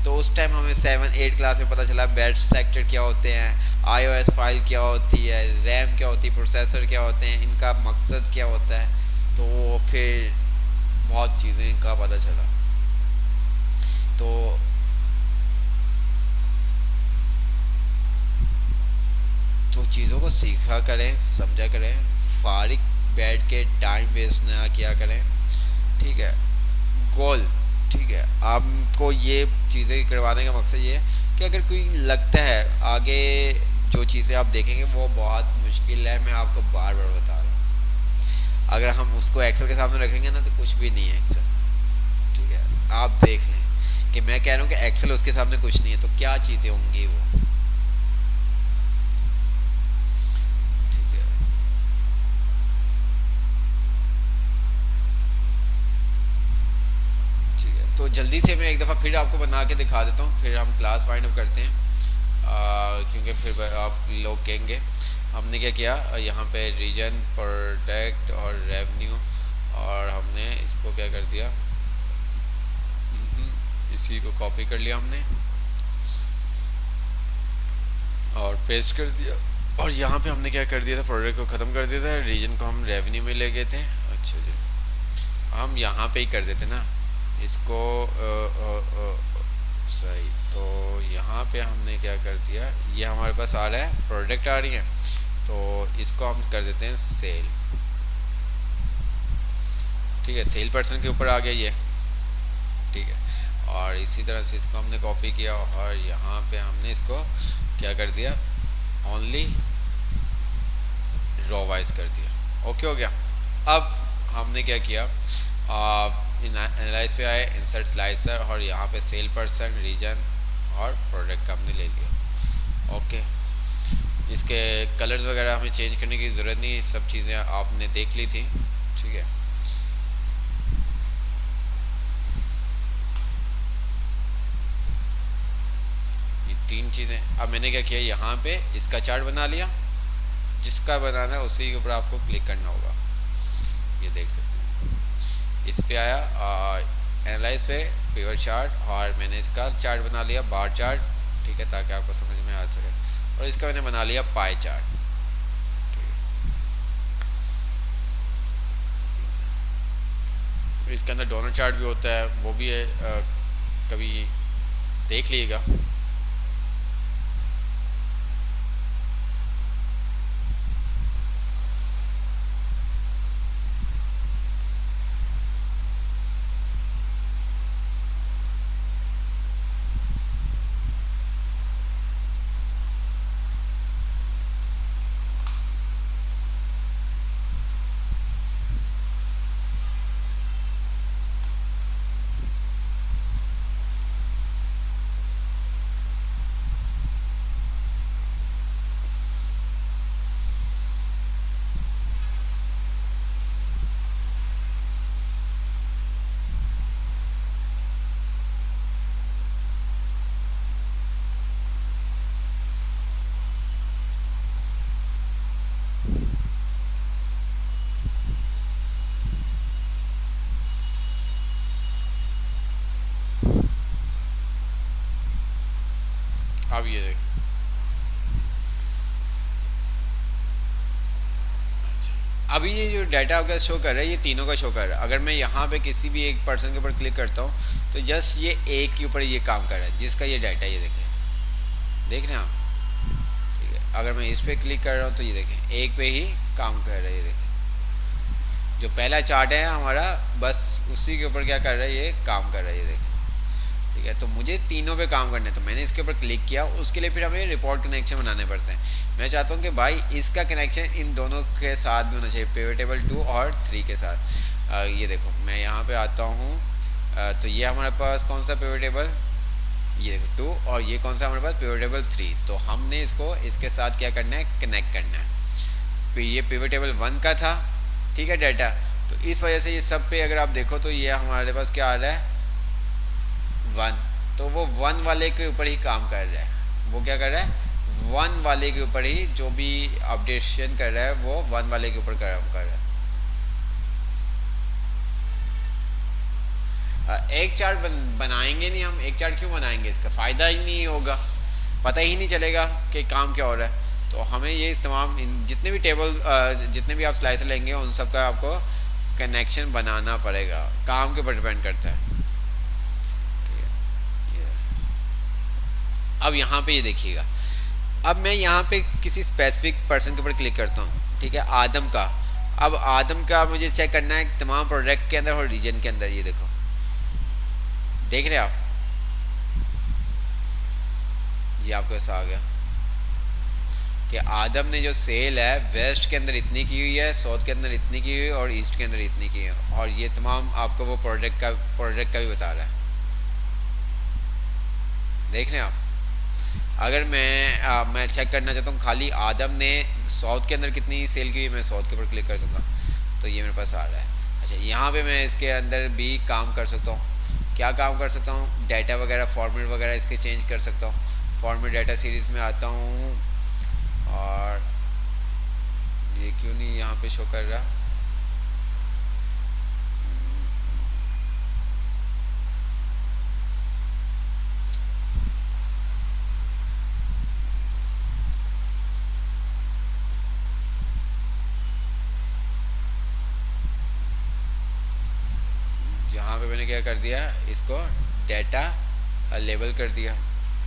तो उस टाइम हमें 7 8 क्लास में पता चला बैट सेक्टर क्या होते हैं, आईओएस फाइल क्या होती है, रैम क्या होती है, प्रोसेसर क्या होते हैं, इनका मकसद क्या होता है। तो फिर बहुत चीज़ें का पता चला। तो तो चीज़ों को सीखा करें, समझा करें, फारिग बैठ के टाइम वेस्ट ना किया करें। ठीक है, गोल, ठीक है, आपको ये चीज़ें करवाने का मकसद ये है कि अगर कोई लगता है आगे जो चीज़ें आप देखेंगे वो बहुत मुश्किल है, मैं आपको बार बार बता रहा हूँ, अगर हम उसको एक्सेल के सामने रखेंगे ना तो कुछ भी नहीं है एक्सेल। ठीक है, आप देख लें कि मैं कह रहा हूँ कि एक्सेल उसके सामने कुछ नहीं है, तो क्या चीज़ें होंगी वो। ठीक है, ठीक है, तो जल्दी से मैं एक दफ़ा फिर आपको बना के दिखा देता हूँ, फिर हम क्लास वाइंड अप करते हैं। क्योंकि फिर आप लोग कहेंगे हमने क्या किया, यहाँ पे रीजन, प्रोडक्ट और रेवेन्यू, और हमने इसको क्या कर दिया, इसी को कॉपी कर लिया हमने और पेस्ट कर दिया, और यहाँ पे हमने क्या कर दिया था, प्रोडक्ट को ख़त्म कर दिया था, रीजन को हम रेवेन्यू में ले गए थे। अच्छा जी, हम यहाँ पे ही कर देते ना इसको, सही। तो यहाँ पे हमने क्या कर दिया, ये हमारे पास आ रहा है, प्रोडक्ट आ रही है, तो इसको हम कर देते हैं सेल। ठीक है, सेल पर्सन के ऊपर आ गया ये। ठीक है, और इसी तरह से इसको हमने कॉपी किया और यहाँ पे हमने इसको क्या कर दिया, ओनली रो वाइज कर दिया। ओके हो गया। अब हमने क्या किया, एनालाइज पे आए, इंसर्ट स्लाइसर, और यहाँ पे सेल पर्सन, रीजन और प्रोडक्ट का हमने ले लिया। ओके, इसके कलर्स वगैरह हमें चेंज करने की ज़रूरत नहीं, सब चीज़ें आपने देख ली थी। ठीक है, ये तीन चीज़ें। अब मैंने क्या किया, यहाँ पे इसका चार्ट बना लिया, जिसका बनाना है उसी के ऊपर आपको क्लिक करना होगा। ये देख सकते हैं, इस पे आया एनालाइज पे पिवट चार्ट, और मैंने इसका चार्ट बना लिया, बार चार्ट। ठीक है, ताकि आपको समझ में आ सके, और इसका मैंने बना लिया पाई चार्ट। इसके अंदर डोनर चार्ट भी होता है, वो भी है, कभी देख लीजिएगा। अब ये देख, अभी ये जो डाटा आपका शो कर रहा है, ये तीनों का शो कर रहा है। अगर मैं यहाँ पे किसी भी एक पर्सन के ऊपर क्लिक करता हूँ तो जस्ट ये एक के ऊपर ये काम कर रहा है, जिसका ये डाटा, ये देखें, देख रहे हैं आप। ठीक है, अगर मैं इस पर क्लिक कर रहा हूँ तो ये देखें एक पे ही काम कर रहा है। ये देखें, जो पहला चार्ट है हमारा, बस उसी के ऊपर क्या कर रहा है, ये काम कर रहा है। ये देखें, ठीक है, तो मुझे तीनों पे काम करना है, तो मैंने इसके ऊपर क्लिक किया। उसके लिए फिर हमें रिपोर्ट कनेक्शन बनाने पड़ते हैं। मैं चाहता हूँ कि भाई इसका कनेक्शन इन दोनों के साथ भी होना चाहिए, पिवट टेबल 2 और 3 के साथ। ये देखो, मैं यहाँ पे आता हूँ, तो ये हमारे पास कौन सा पिवट टेबल, ये देखो 2, और ये कौन सा हमारे पास पिवट टेबल 3। तो हमने इसको इसके साथ क्या करना है, कनेक्ट करना है। ये पिवट टेबल 1 का था, ठीक है, डाटा। तो इस वजह से ये सब पे अगर आप देखो तो ये हमारे पास क्या आ रहा है, 1। तो वो 1 वाले के ऊपर ही काम कर रहा है। वो क्या कर रहा है, 1 वाले के ऊपर ही जो भी अपडेशन कर रहा है वो 1 वाले के ऊपर काम कर रहा है। एक चार्ट बनाएंगे नहीं हम, एक चार्ट क्यों बनाएंगे, इसका फ़ायदा ही नहीं होगा, पता ही नहीं चलेगा कि काम क्या हो रहा है। तो हमें ये तमाम जितने भी टेबल जितने भी आप स्लाइसर लेंगे उन सब का आपको कनेक्शन बनाना पड़ेगा, काम के ऊपर डिपेंड करता है। ठीक है, अब यहाँ पे ये देखिएगा, अब मैं यहाँ पे किसी स्पेसिफिक पर्सन के ऊपर क्लिक करता हूँ, ठीक है, आदम का। अब आदम का मुझे चेक करना है तमाम प्रोडक्ट के अंदर और रीजन के अंदर। ये देखो, देख रहे हैं आप, ये आपको ऐसा आ गया कि आदम ने जो सेल है वेस्ट के अंदर इतनी की हुई है, साउथ के अंदर इतनी की हुई है और ईस्ट के अंदर इतनी की है, और ये तमाम आपको वो प्रोडक्ट का भी बता रहा है। देख रहे हैं आप, अगर मैं चेक करना चाहता हूँ खाली आदम ने साउथ के अंदर कितनी सेल की हुई है, मैं साउथ के ऊपर क्लिक कर दूंगा तो ये मेरे पास आ रहा है। अच्छा, यहाँ पे मैं इसके अंदर भी काम कर सकता हूँ। क्या काम कर सकता हूँ, डाटा वगैरह फॉर्मेट वगैरह इसके चेंज कर सकता हूँ। फॉर्मेट डाटा सीरीज़ में आता हूँ, और ये क्यों नहीं यहाँ पे शो कर रहा, जहाँ पे मैंने क्या कर दिया, इसको डाटा लेबल कर दिया,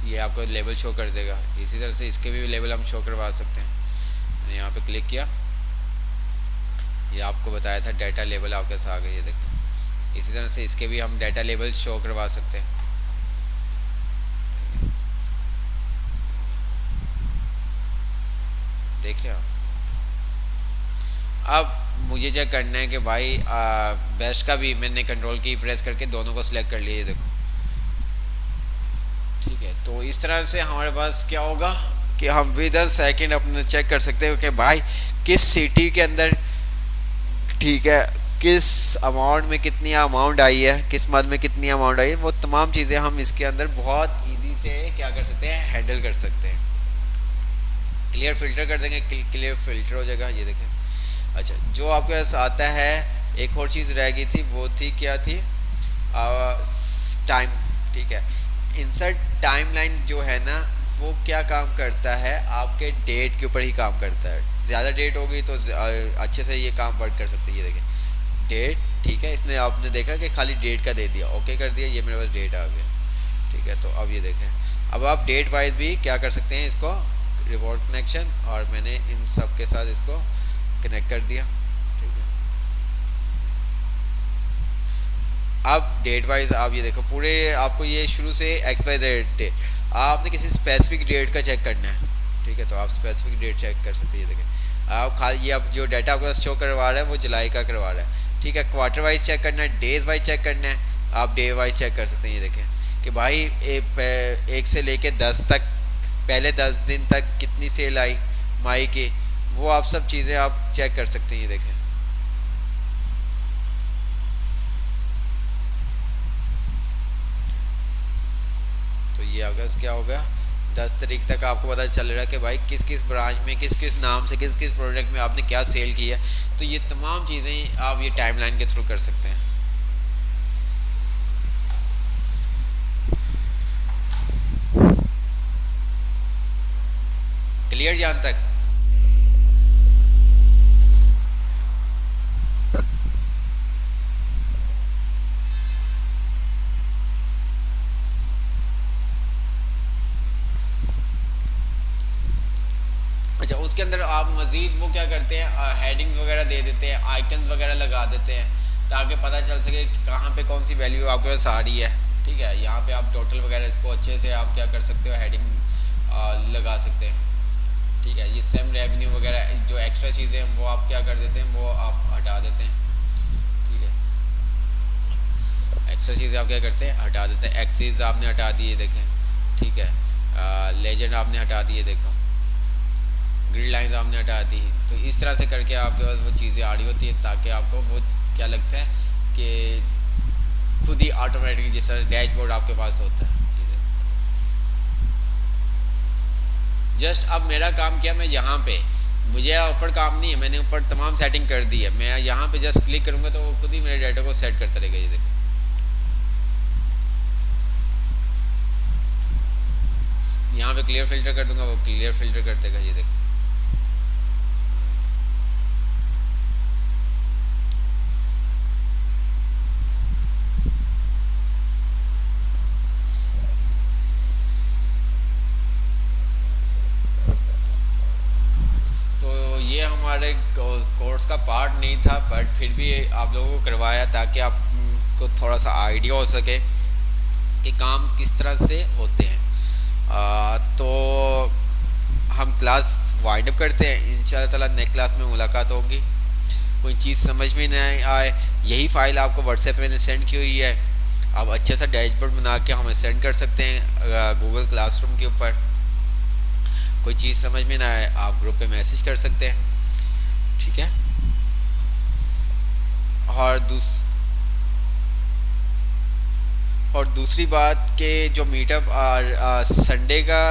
ये आपको लेबल शो कर देगा। इसी तरह से इसके भी लेबल हम शो करवा सकते हैं। मैंने यहाँ पे क्लिक किया, ये आपको बताया था डाटा लेबल आपके साथ आ गए, ये देखें। इसी तरह से इसके भी हम डाटा लेबल शो करवा सकते हैं। देख रहे हो, अब मुझे चेक करना है कि भाई बेस्ट का भी मैंने कंट्रोल की प्रेस करके दोनों को सिलेक्ट कर लिया, ये देखो। ठीक है, तो इस तरह से हमारे पास क्या होगा कि हम विद इन सेकंड अपने चेक कर सकते हैं कि भाई किस सिटी के अंदर, ठीक है, किस अमाउंट में कितनी अमाउंट आई है, किस मंथ में कितनी अमाउंट आई है, वो तमाम चीज़ें हम इसके अंदर बहुत ईजी से क्या कर सकते हैं, हैंडल कर सकते हैं। क्लियर फिल्टर कर देंगे, क्लियर फिल्टर हो जाएगा, ये देखें। अच्छा, जो आपके पास आता है, एक और चीज़ रह गई थी, वो थी क्या थी, टाइम। ठीक है, इंसर्ट टाइमलाइन जो है ना, वो क्या काम करता है, आपके डेट के ऊपर ही काम करता है। ज़्यादा डेट होगी तो अच्छे से ये काम वर्क कर सकते हैं। ये देखें डेट, ठीक है, इसने आपने देखा कि खाली डेट का दे दिया, ओके कर दिया, ये मेरे पास डेट आ गया। ठीक है, तो अब ये देखें, अब आप डेट वाइज भी क्या कर सकते हैं, इसको रिवॉर्ड कनेक्शन, और मैंने इन सब के साथ इसको कनेक्ट कर दिया। ठीक है, अब डेट वाइज आप ये देखो, पूरे आपको ये शुरू से XYZ डेट, आपने किसी स्पेसिफिक डेट का चेक करना है। ठीक है, तो आप स्पेसिफिक डेट चेक कर सकते हैं। ये देखें, आप खाली ये अब जो डाटा आपके पास शो करवा रहा है वो जुलाई का करवा रहा है। ठीक है, क्वार्टर वाइज चेक करना है, डेज वाइज चेक करना है, आप डे वाइज चेक कर सकते हैं। ये देखें कि भाई एक से लेके 10 तक, पहले 10 दिन तक कितनी सेल आई माई की, वो आप सब चीज़ें आप चेक कर सकते हैं। ये देखें, तो ये अगस्त क्या होगा, 10 तारीख तक आपको पता चल रहा है कि भाई किस किस ब्रांच में, किस किस नाम से, किस किस प्रोडक्ट में आपने क्या सेल किया। तो ये तमाम चीज़ें आप ये टाइमलाइन के थ्रू कर सकते हैं। क्लियर जहाँ तक? अच्छा, उसके अंदर आप मज़ीद वो क्या करते हैं, हेडिंग्स वगैरह दे देते हैं, आइकन वगैरह लगा देते हैं, ताकि पता चल सके कि कहाँ पे कौन सी वैल्यू आपके पास आ रही है। ठीक है, यहाँ पे आप टोटल वगैरह इसको अच्छे से आप क्या कर सकते हो, हेडिंग लगा सकते हैं। ठीक है, ये सेम रेवेन्यू वगैरह जो एक्स्ट्रा चीज़ें हैं वो आप क्या कर देते हैं, वो आप हटा देते हैं। ठीक है, एक्स्ट्रा चीज़ें आप क्या करते हैं, हटा देते हैं। एक्सिस आपने हटा दिए, देखें। ठीक है, लेजेंड आपने हटा दिए, देखो, ग्रिड लाइंस आपने हटा दी। तो इस तरह से करके आपके पास वो चीज़ें आ रही होती है, ताकि आपको वो क्या लगता है कि खुद ही ऑटोमेटिक जिस तरह डैशबोर्ड आपके पास होता है। जस्ट अब मेरा काम क्या, मैं यहाँ पे, मुझे ऊपर काम नहीं है, मैंने ऊपर तमाम सेटिंग कर दी है, मैं यहाँ पे जस्ट क्लिक करूँगा तो वो खुद ही मेरे डाटा को सेट करता रहेगा। ये देखो, यहाँ पे क्लियर फिल्टर कर दूंगा, वो क्लियर फिल्टर कर देगा। ये देखो, तो ये हमारे कोर्स का पार्ट नहीं था, बट फिर भी आप लोगों को करवाया ताकि आपको थोड़ा सा आइडिया हो सके कि काम किस तरह से होते हैं। तो हम क्लास वाइंड अप करते हैं। इंशाल्लाह ताला नेक्स्ट क्लास में मुलाकात होगी। कोई चीज़ समझ में नहीं आए, यही फ़ाइल आपको व्हाट्सएप पे सेंड की हुई है, आप अच्छे सा डैशबोर्ड बना के हमें सेंड कर सकते हैं गूगल क्लासरूम के ऊपर। कोई चीज़ समझ में ना आए, आप ग्रुप पे मैसेज कर सकते हैं, ठीक है। और दूसरी बात कि जो मीटअप संडे का